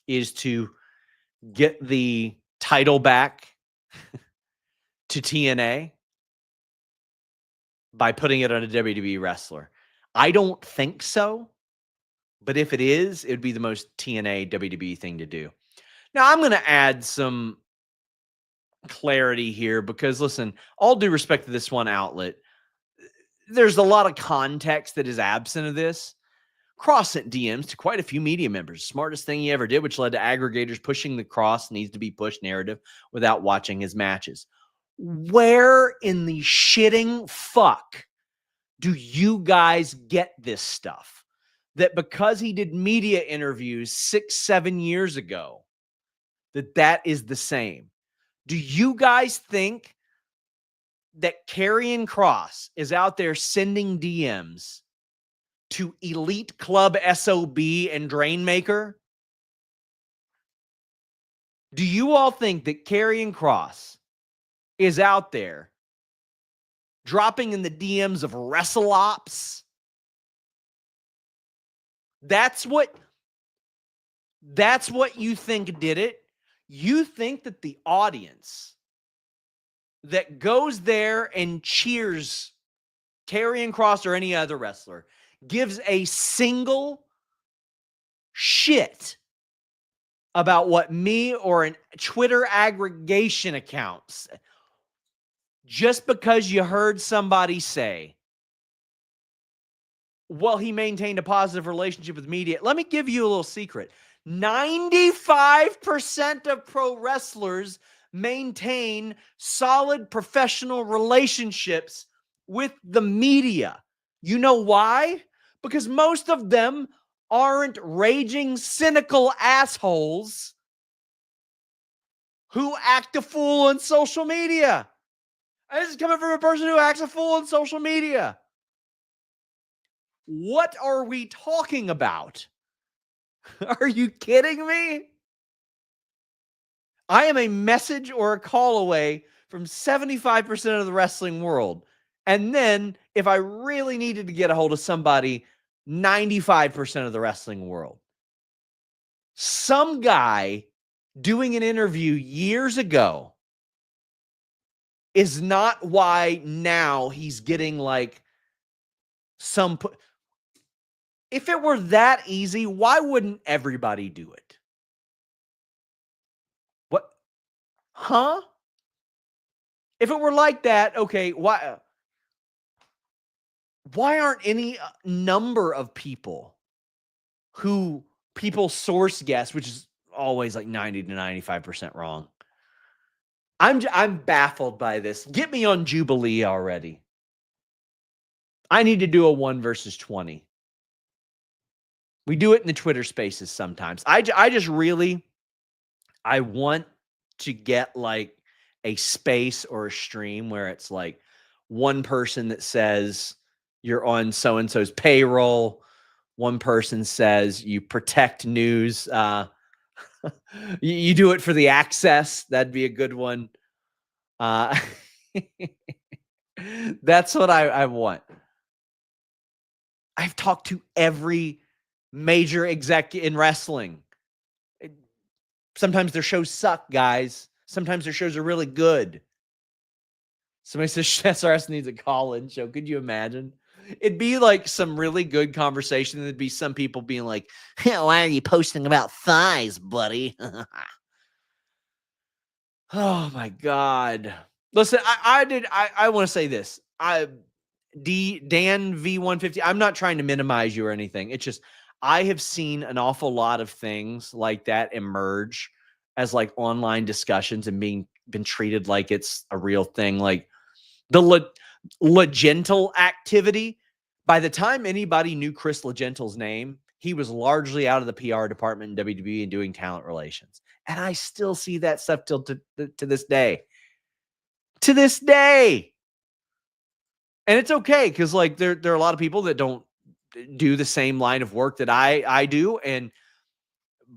is to get the title back to TNA by putting it on a WWE wrestler. I don't think so, but if it is, it would be the most TNA WWE thing to do. Now, I'm going to add some clarity here because, listen, all due respect to this one outlet, there's a lot of context that is absent of this. Kross sent DMs to quite a few media members. Smartest thing he ever did, which led to aggregators pushing the Kross needs to be pushed narrative without watching his matches. Where in the shitting fuck do you guys get this stuff? That because he did media interviews 6-7 years ago, that is the same. Do you guys think that Karrion Kross is out there sending DMs to Elite Club SOB and Drainmaker? Do you all think that Karrion Kross is out there dropping in the DMs of WrestleOps? That's what you think did it. You think that the audience that goes there and cheers Karrion Kross or any other wrestler gives a single shit about what me or a Twitter aggregation account said, just because you heard somebody say, well, he maintained a positive relationship with media. Let me give you a little secret. 95% of pro wrestlers maintain solid professional relationships with the media. You know why? Because most of them aren't raging, cynical assholes who act a fool on social media. And this is coming from a person who acts a fool on social media. What are we talking about? Are you kidding me? I am a message or a call away from 75% of the wrestling world. And then if I really needed to get a hold of somebody, 95% of the wrestling world. Some guy doing an interview years ago is not why now he's getting like some... If it were that easy, why wouldn't everybody do it? What? Huh? If it were like that, okay, why aren't any number of people who people source guess, which is always like 90 to 95% wrong? I'm baffled by this. Get me on Jubilee already. I need to do a 1 versus 20. We do it in the Twitter spaces sometimes. I just really, I want to get like a space or a stream where it's like one person that says you're on so-and-so's payroll. One person says you protect news. You do it for the access. That'd be a good one. That's what I want. I've talked to every major exec in wrestling. Sometimes their shows suck, guys. Sometimes their shows are really good. Somebody says SRS needs a call-in show. Could you imagine? It'd be like some really good conversation. There'd be some people being like, hey, why are you posting about thighs, buddy? Oh my God. Listen, I want to say this. Dan V150, I'm not trying to minimize you or anything. It's just, I have seen an awful lot of things like that emerge as like online discussions and been treated like it's a real thing. Like the Legental activity. By the time anybody knew Chris Legental's name, he was largely out of the PR department in WWE and doing talent relations. And I still see that stuff till to this day. To this day. And it's okay because like there are a lot of people that don't do the same line of work that I do. And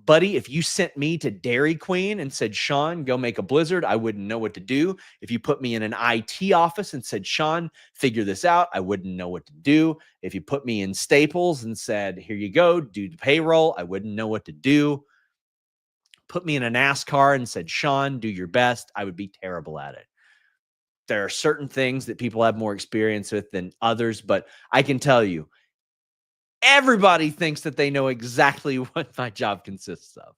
buddy, if you sent me to Dairy Queen and said, Sean, go make a blizzard, I wouldn't know what to do. If you put me in an IT office and said, Sean, figure this out, I wouldn't know what to do. If you put me in Staples and said, here you go, do the payroll, I wouldn't know what to do. Put me in a NASCAR and said, Sean, do your best, I would be terrible at it. There are certain things that people have more experience with than others, but I can tell you, everybody thinks that they know exactly what my job consists of.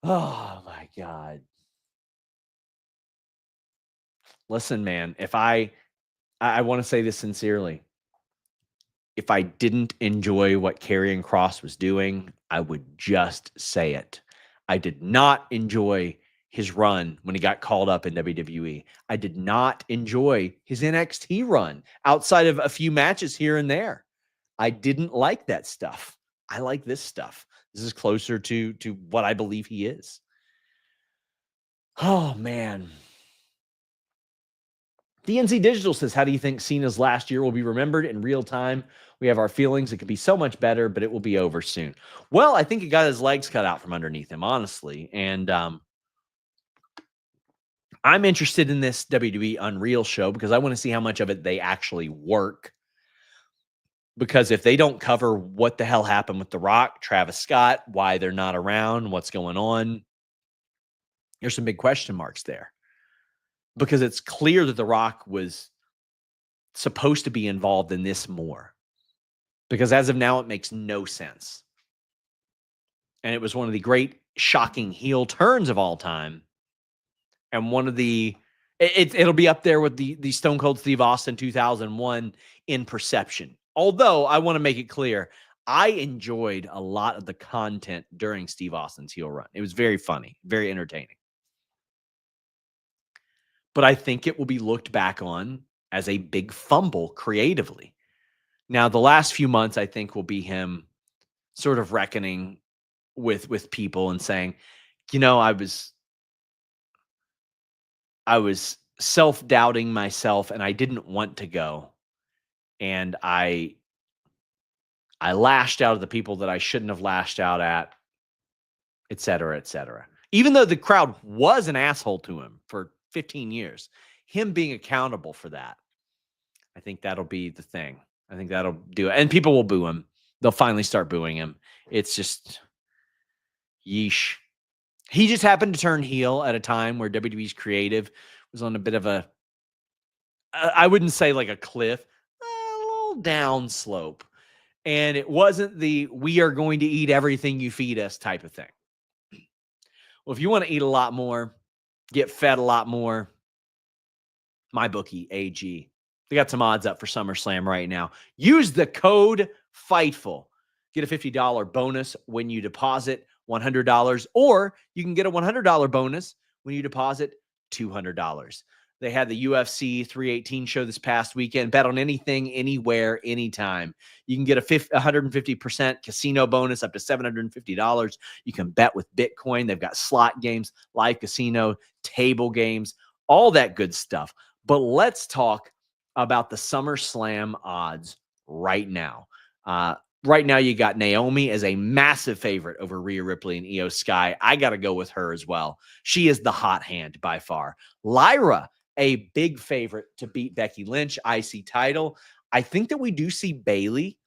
Oh my God. Listen, man, if I want to say this sincerely. If I didn't enjoy what Karrion Kross was doing, I would just say it. I did not enjoy his run when he got called up in WWE. I did not enjoy his NXT run outside of a few matches here and there. I didn't like that stuff. I like this stuff. This is closer to what I believe he is. Oh, man. DNC Digital says, how do you think Cena's last year will be remembered in real time? We have our feelings. It could be so much better, but it will be over soon. Well, I think he got his legs cut out from underneath him, honestly. And I'm interested in this WWE Unreal show because I want to see how much of it they actually work. Because if they don't cover what the hell happened with The Rock, Travis Scott, why they're not around, what's going on, there's some big question marks there. Because it's clear that The Rock was supposed to be involved in this more. Because as of now, it makes no sense. And it was one of the great shocking heel turns of all time. And one of the, it'll be up there with the Stone Cold Steve Austin 2001 in perception. Although I want to make it clear, I enjoyed a lot of the content during Steve Austin's heel run. It was very funny, very entertaining. But I think it will be looked back on as a big fumble creatively. Now, the last few months, I think, will be him sort of reckoning with people and saying, you know, I was self-doubting myself and I didn't want to go. And I lashed out at the people that I shouldn't have lashed out at, et cetera, et cetera. Even though the crowd was an asshole to him for 15 years, him being accountable for that, I think that'll be the thing. I think that'll do it. And people will boo him. They'll finally start booing him. It's just, yeesh. He just happened to turn heel at a time where WWE's creative was on a bit of a, I wouldn't say like a cliff, a little down slope. And it wasn't the we are going to eat everything you feed us type of thing. Well, if you want to eat a lot more, get fed a lot more, MyBookie AG. They got some odds up for SummerSlam right now. Use the code FIGHTFUL. Get a $50 bonus when you deposit $100, or you can get a $100 bonus when you deposit $200. They had the UFC 318 show this past weekend. Bet on anything, anywhere, anytime. You can get a 150% casino bonus up to $750. You can bet with Bitcoin. They've got slot games, live casino, table games, all that good stuff. But let's talk about the SummerSlam odds right now. Right now, you got Naomi as a massive favorite over Rhea Ripley and Io Sky. I got to go with her as well. She is the hot hand by far. Lyra, a big favorite to beat Becky Lynch, IC title. I think that we do see Bayley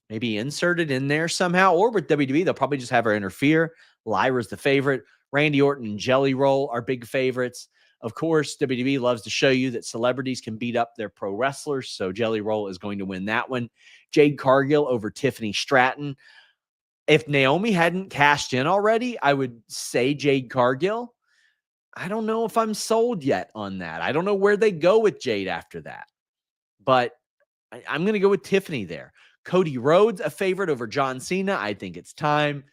maybe inserted in there somehow, or with WWE, they'll probably just have her interfere. Lyra's the favorite. Randy Orton and Jelly Roll are big favorites. Of course, WWE loves to show you that celebrities can beat up their pro wrestlers, so Jelly Roll is going to win that one. Jade Cargill over Tiffany Stratton. If Naomi hadn't cashed in already, I would say Jade Cargill. I don't know if I'm sold yet on that. I don't know where they go with Jade after that, but I'm going to go with Tiffany there. Cody Rhodes, a favorite over John Cena. I think it's time.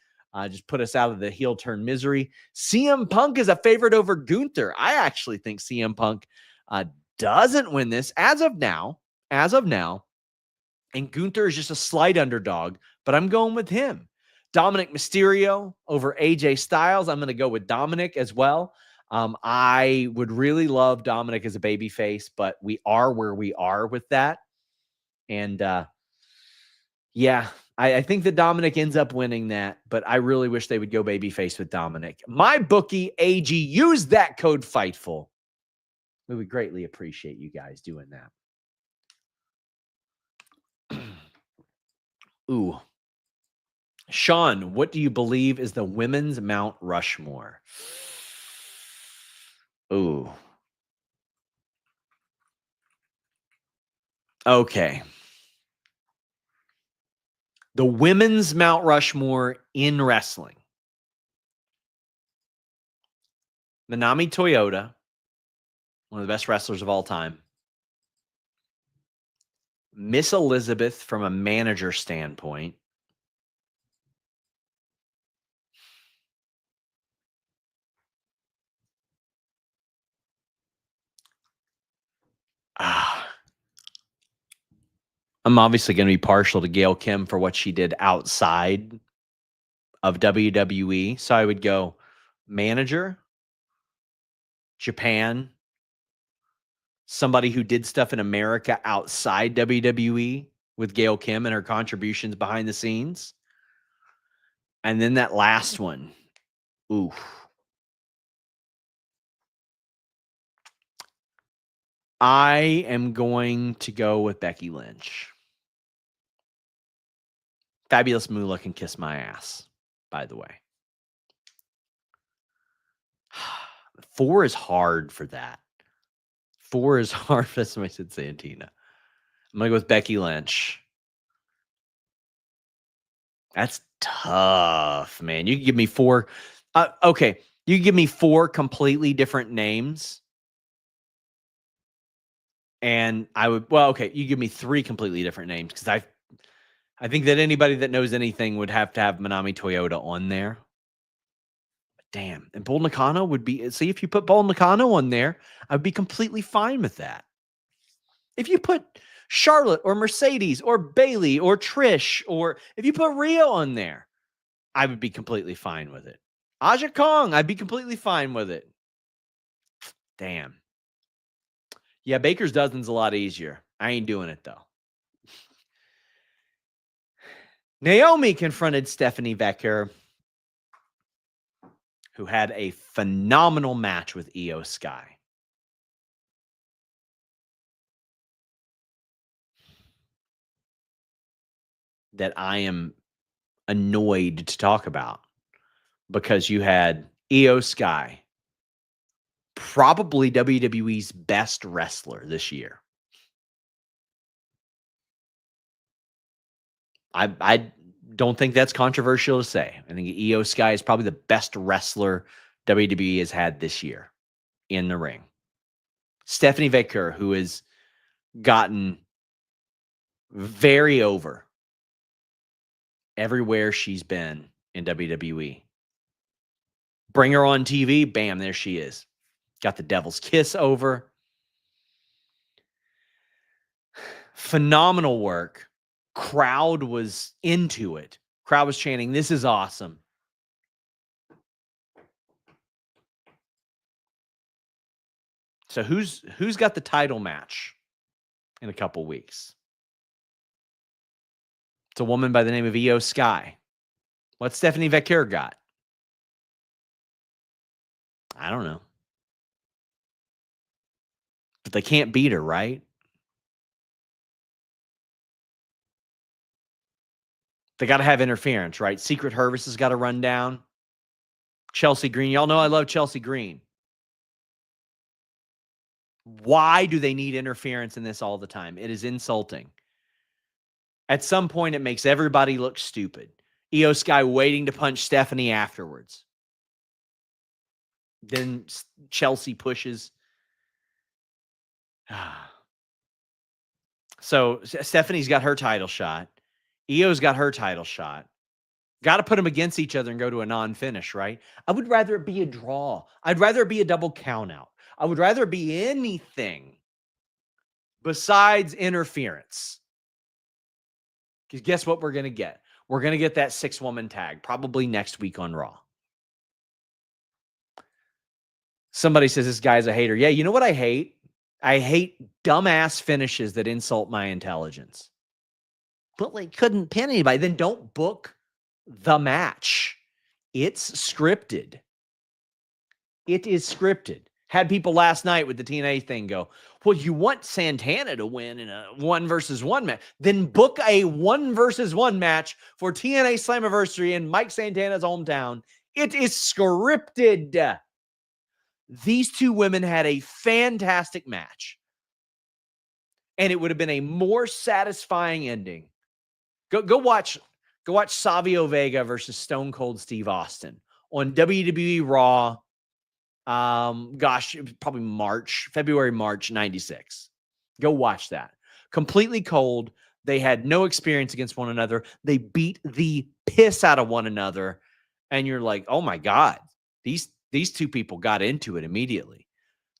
Just put us out of the heel turn misery. CM Punk is a favorite over Gunther. I actually think CM Punk doesn't win this as of now. And Gunther is just a slight underdog, but I'm going with him. Dominic Mysterio over AJ Styles. I'm going to go with Dominic as well. I would really love Dominic as a babyface, but we are where we are with that. And yeah, I think that Dominic ends up winning that, but I really wish they would go babyface with Dominic. My bookie AG, use that code Fightful. We would greatly appreciate you guys doing that. Ooh. Sean, what do you believe is the women's Mount Rushmore? Ooh. Okay. The women's Mount Rushmore in wrestling. Manami Toyota, one of the best wrestlers of all time. Miss Elizabeth from a manager standpoint. I'm obviously going to be partial to Gail Kim for what she did outside of WWE. So I would go manager, Japan, somebody who did stuff in America outside WWE with Gail Kim and her contributions behind the scenes. And then that last one. Oof. I am going to go with Becky Lynch. Fabulous Moolah can kiss my ass, by the way. 4 is hard for that. 4 is hard for somebody said Santina. I'm going to go with Becky Lynch. That's tough, man. You can give me 4. Okay. You can give me 4 completely different names. And I would, well, okay. You give me 3 completely different names because I think that anybody that knows anything would have to have Manami Toyota on there. Damn. And Bull Nakano would be, see, if you put Bull Nakano on there, I'd be completely fine with that. If you put Charlotte or Mercedes or Bayley or Trish, or if you put Rhea on there, I would be completely fine with it. Aja Kong, I'd be completely fine with it. Damn. Yeah, Baker's Dozen's a lot easier. I ain't doing it, though. Naomi confronted Stephanie Becker, who had a phenomenal match with Io Sky. That I am annoyed to talk about because you had Io Sky, probably WWE's best wrestler this year. I don't think that's controversial to say. I think Io Sky is probably the best wrestler WWE has had this year in the ring. Stephanie Becker, who has gotten very over everywhere she's been in WWE. Bring her on TV, bam, there she is. Got the Devil's Kiss over. Phenomenal work. Crowd was into it. Crowd was chanting, "This is awesome." So who's got the title match in a couple weeks? It's a woman by the name of Io Sky. What's Stephanie Becker got? I don't know. But they can't beat her, right? They got to have interference, right? Secret Service has got to run down. Chelsea Green. Y'all know I love Chelsea Green. Why do they need interference in this all the time? It is insulting. At some point, it makes everybody look stupid. Io Sky waiting to punch Stephanie afterwards. Then Chelsea pushes. So Stephanie's got her title shot. Io's got her title shot. Got to put them against each other and go to a non-finish, right? I would rather it be a draw. I'd rather it be a double count out. I would rather it be anything besides interference. Because guess what we're going to get? We're going to get that 6-woman tag probably next week on Raw. Somebody says this guy's a hater. Yeah, you know what I hate? I hate dumbass finishes that insult my intelligence. But they couldn't pin anybody. Then don't book the match. It's scripted. It is scripted. Had people last night with the TNA thing go, well, you want Santana to win in a 1-versus-1 match. Then book a 1-versus-1 match for TNA Slammiversary in Mike Santana's hometown. It is scripted. These two women had a fantastic match. And it would have been a more satisfying ending. Go watch Savio Vega versus Stone Cold Steve Austin on WWE Raw. It was probably February, March 96. Go watch that. Completely cold. They had no experience against one another. They beat the piss out of one another. And you're like, oh my God, these two people got into it immediately.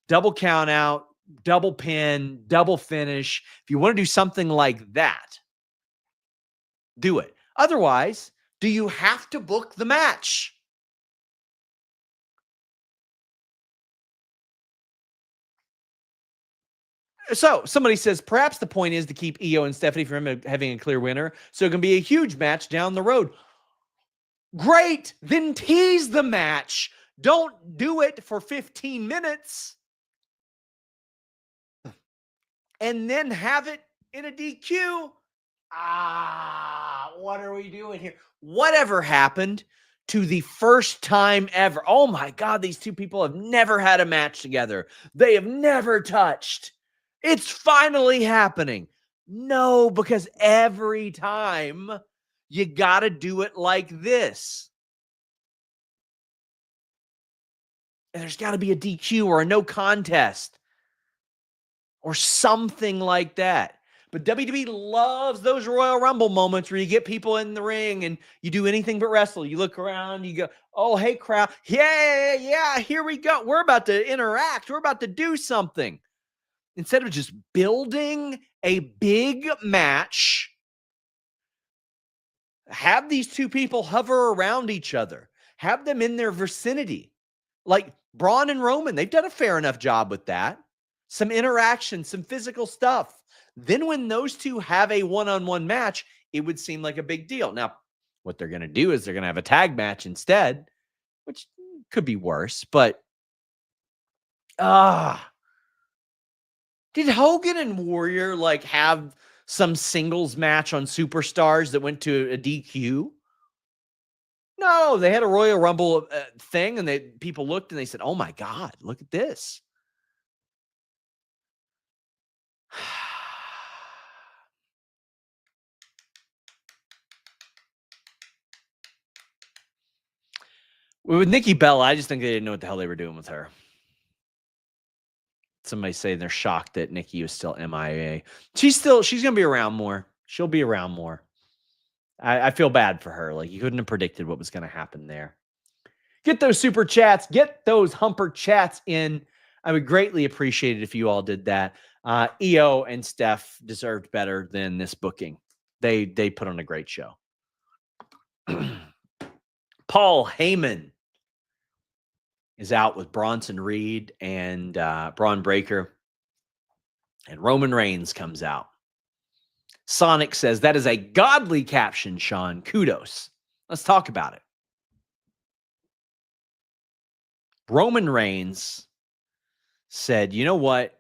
Double count out, double pin, double finish. If you want to do something like that, do it. Otherwise, do you have to book the match? So somebody says, perhaps the point is to keep Io and Stephanie from having a clear winner, so it can be a huge match down the road. Great. Then tease the match. Don't do it for 15 minutes. And then have it in a DQ. What are we doing here? Whatever happened to the first time ever? Oh my God, these two people have never had a match together. They have never touched. It's finally happening. No, because every time you got to do it like this. And there's got to be a DQ or a no contest or something like that. But WWE loves those Royal Rumble moments where you get people in the ring and you do anything but wrestle. You look around, you go, oh, hey, crowd. Yeah, here we go. We're about to interact. We're about to do something. Instead of just building a big match, have these two people hover around each other. Have them in their vicinity. Like Braun and Roman, they've done a fair enough job with that. Some interaction, some physical stuff. Then when those two have a one-on-one match, it would seem like a big deal. Now, what they're going to do is they're going to have a tag match instead, which could be worse, but did Hogan and Warrior like have some singles match on Superstars that went to a DQ? No, they had a Royal Rumble thing, and people looked and they said, oh my God, look at this. With Nikki Bella, I just think they didn't know what the hell they were doing with her. Somebody saying they're shocked that Nikki was still MIA. She's going to be around more. She'll be around more. I feel bad for her. Like, you couldn't have predicted what was going to happen there. Get those super chats. Get those humper chats in. I would greatly appreciate it if you all did that. Io and Steph deserved better than this booking. They put on a great show. Paul Heyman is out with Bronson Reed and Braun Breaker. And Roman Reigns comes out. Sonic says, that is a godly caption, Sean. Kudos. Let's talk about it. Roman Reigns said, you know what?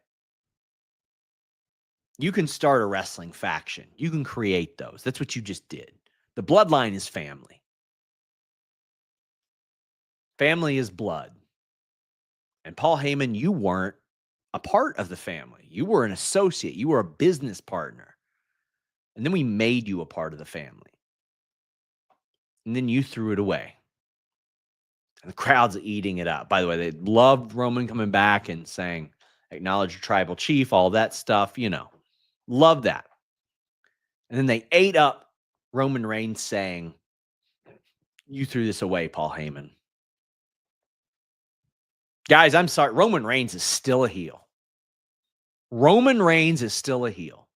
You can start a wrestling faction. You can create those. That's what you just did. The bloodline is family. Family is blood. And Paul Heyman, you weren't a part of the family. You were an associate. You were a business partner. And then we made you a part of the family. And then you threw it away. The crowd's eating it up. By the way, they loved Roman coming back and saying, acknowledge your tribal chief, all that stuff, love that. And then they ate up Roman Reigns saying, you threw this away, Paul Heyman. Guys, I'm sorry. Roman Reigns is still a heel. Roman Reigns is still a heel.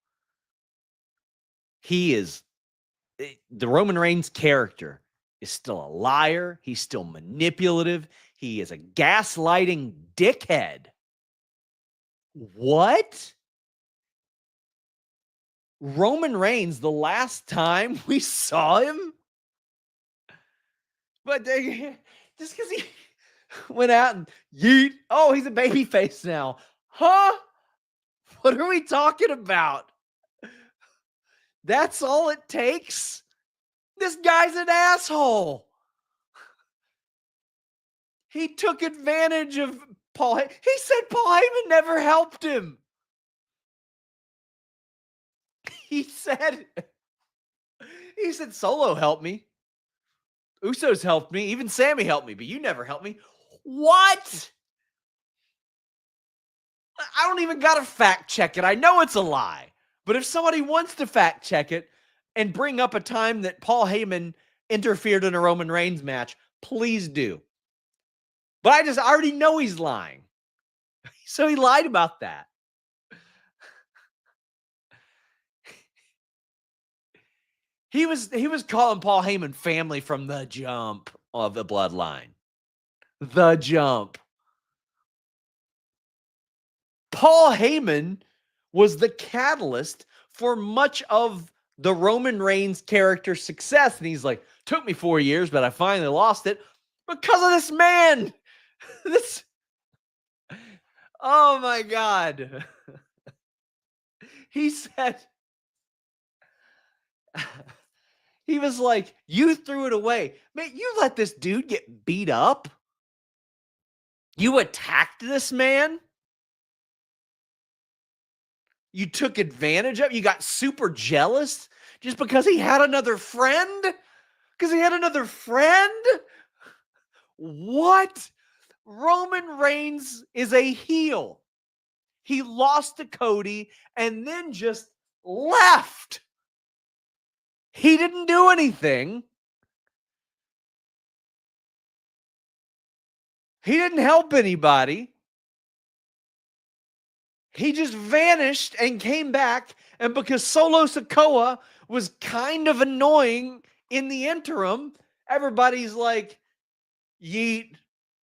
The Roman Reigns character is still a liar. He's still manipulative. He is a gaslighting dickhead. What? Roman Reigns, the last time we saw him, but just because he went out and yeet, oh, he's a babyface now. Huh? What are we talking about? That's all it takes? This guy's an asshole. He took advantage of Paul. He said Paul Heyman never helped him. He said Solo helped me. Usos helped me. Even Sami helped me, but you never helped me. What? I don't even got to fact check it. I know it's a lie. But if somebody wants to fact check it and bring up a time that Paul Heyman interfered in a Roman Reigns match, please do. But I already know he's lying. So he lied about that. He was calling Paul Heyman family from the jump of the bloodline. The jump. Paul Heyman was the catalyst for much of the Roman Reigns character success. And he's like, took me 4 years, but I finally lost it because of this man. Oh my God. He said, he was like, you threw it away. Man, you let this dude get beat up? You attacked this man? You took advantage of? You got super jealous just because he had another friend? Because he had another friend? What? Roman Reigns is a heel. He lost to Cody and then just left. He didn't do anything. He didn't help anybody. He just vanished and came back. And because Solo Sikoa was kind of annoying in the interim, everybody's like, yeet,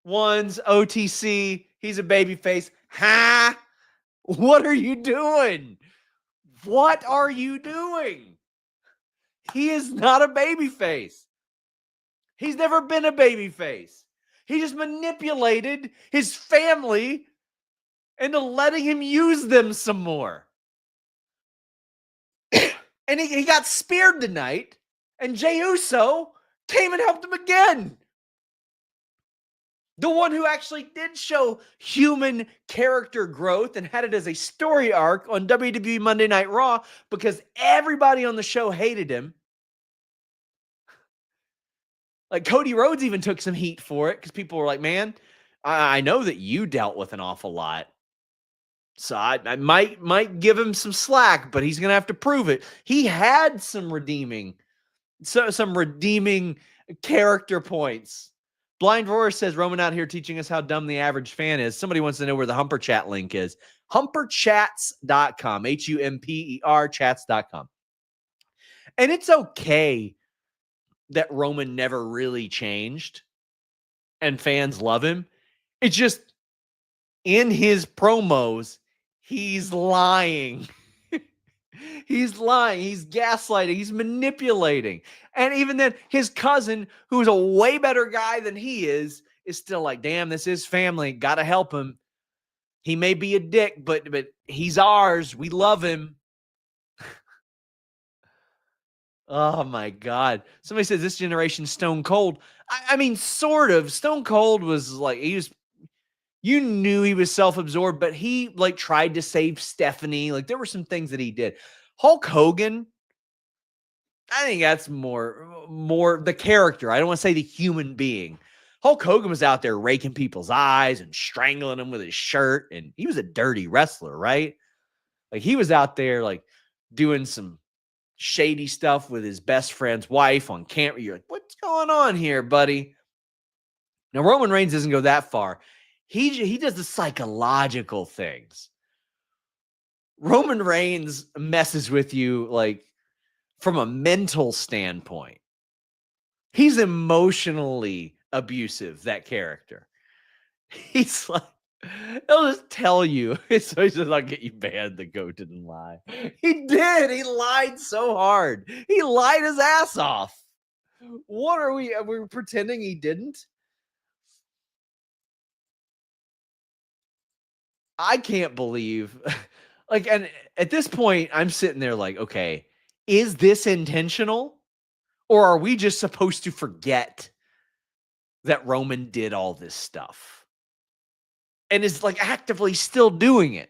ones, OTC, he's a babyface. Ha! What are you doing? What are you doing? He is not a babyface. He's never been a babyface. He just manipulated his family into letting him use them some more. And he got speared tonight, and Jey Uso came and helped him again. The one who actually did show human character growth and had it as a story arc on WWE Monday Night Raw because everybody on the show hated him. Like Cody Rhodes even took some heat for it because people were like, man, I know that you dealt with an awful lot. So I might give him some slack, but he's going to have to prove it. He had some redeeming character points. Blind Roar says, Roman out here teaching us how dumb the average fan is. Somebody wants to know where the Humper Chat link is. Humperchats.com. HUMPER chats.com. And it's okay that Roman never really changed and fans love him. It's just in his promos, he's lying. He's lying. He's gaslighting. He's manipulating. And even then, his cousin, who's a way better guy than he is still like, damn, this is family. Got to help him. He may be a dick, but he's ours. We love him. Oh, my God. Somebody says this generation Stone Cold. I mean, sort of. Stone Cold was like, you knew he was self-absorbed, but he like tried to save Stephanie. Like there were some things that he did. Hulk Hogan, I think that's more the character. I don't want to say the human being. Hulk Hogan was out there raking people's eyes and strangling them with his shirt, and he was a dirty wrestler, right? Like, he was out there like doing some shady stuff with his best friend's wife on camera. You're like, what's going on here, buddy? Now, Roman Reigns doesn't go that far. He does the psychological things. Roman Reigns messes with you like from a mental standpoint. He's emotionally abusive, that character. He's like, he'll just tell you. So he's just, I'll get you banned. The goat didn't lie. He did. He lied so hard. He lied his ass off. What are we pretending he didn't? I can't believe, like, and at this point, I'm sitting there like, okay, is this intentional? Or are we just supposed to forget that Roman did all this stuff and is like actively still doing it?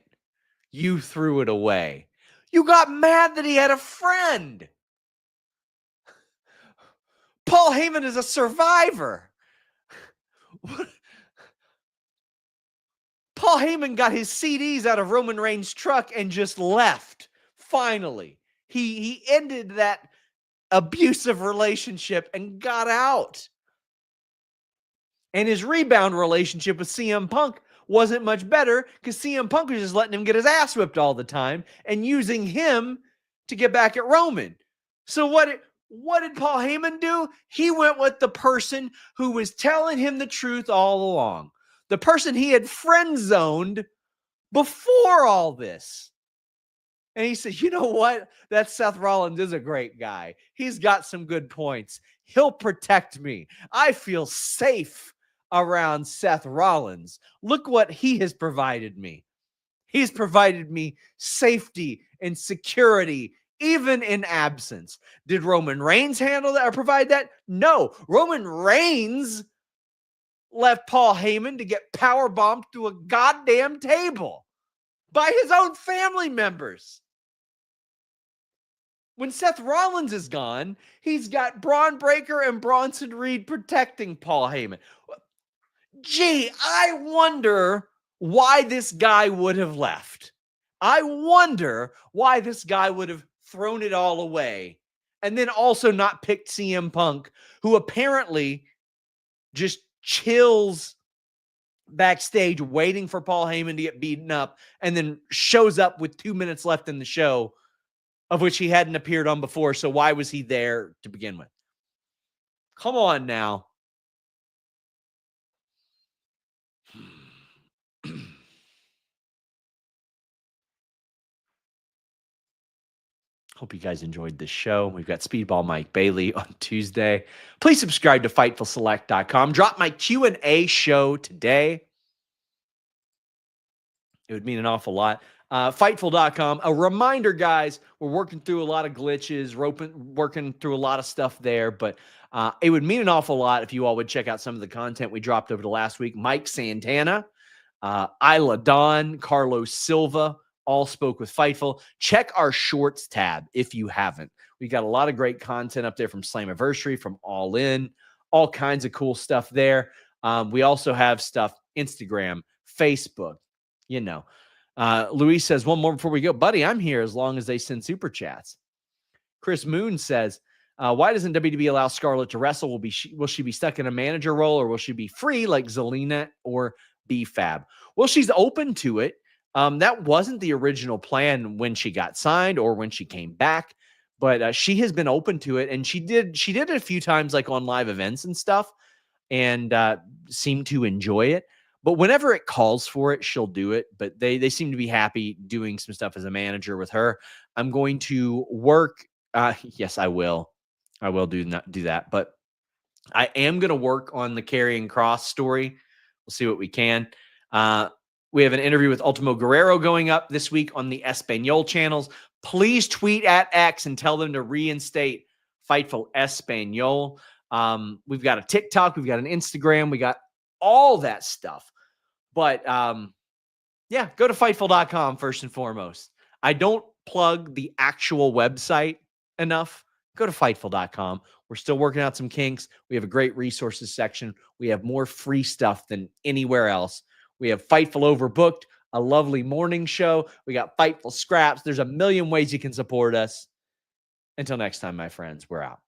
You threw it away. You got mad that he had a friend. Paul Heyman is a survivor. Paul Heyman got his CDs out of Roman Reigns' truck and just left. Finally, he ended that abusive relationship and got out. And his rebound relationship with CM Punk wasn't much better because CM Punk was just letting him get his ass whipped all the time and using him to get back at Roman. So what did Paul Heyman do? He went with the person who was telling him the truth all along. The person he had friend zoned before all this. And he said, you know what? That Seth Rollins is a great guy. He's got some good points. He'll protect me. I feel safe around Seth Rollins. Look what he has provided me. He's provided me safety and security, even in absence. Did Roman Reigns handle that or provide that? No. Roman Reigns left Paul Heyman to get powerbombed through a goddamn table by his own family members. When Seth Rollins is gone, he's got Braun Breaker and Bronson Reed protecting Paul Heyman. Gee, I wonder why this guy would have left. I wonder why this guy would have thrown it all away and then also not picked CM Punk, who apparently just chills backstage waiting for Paul Heyman to get beaten up and then shows up with 2 minutes left in the show, of which he hadn't appeared on before. So why was he there to begin with? Come on now. Hope you guys enjoyed this show. We've got Speedball Mike Bayley on Tuesday. Please subscribe to FightfulSelect.com. Drop my Q&A show today. It would mean an awful lot. Fightful.com. A reminder, guys, we're working through a lot of glitches, working through a lot of stuff there, but it would mean an awful lot if you all would check out some of the content we dropped over the last week. Mike Santana, Isla Dawn, Carlos Silva, all spoke with Fightful. Check our shorts tab if you haven't. We got a lot of great content up there from Slammiversary, from All In, all kinds of cool stuff there. We also have stuff, Instagram, Facebook, you know. Luis says, one more before we go. Buddy, I'm here as long as they send super chats. Chris Moon says, why doesn't WWE allow Scarlett to wrestle? Will she be stuck in a manager role, or will she be free like Zelina or B-Fab? Well, she's open to it. That wasn't the original plan when she got signed or when she came back, but she has been open to it, and she did it a few times, like on live events and stuff, and seemed to enjoy it. But whenever it calls for it, she'll do it. But they seem to be happy doing some stuff as a manager with her. I'm going to work. Yes, I will. I will do that. But I am going to work on the Karrion Kross story. We'll see what we can. We have an interview with Ultimo Guerrero going up this week on the Espanol channels. Please tweet at X and tell them to reinstate Fightful Espanol. We've got a TikTok. We've got an Instagram. We got all that stuff. But yeah, go to Fightful.com first and foremost. I don't plug the actual website enough. Go to Fightful.com. We're still working out some kinks. We have a great resources section. We have more free stuff than anywhere else. We have Fightful Overbooked, a lovely morning show. We got Fightful Scraps. There's a million ways you can support us. Until next time, my friends, we're out.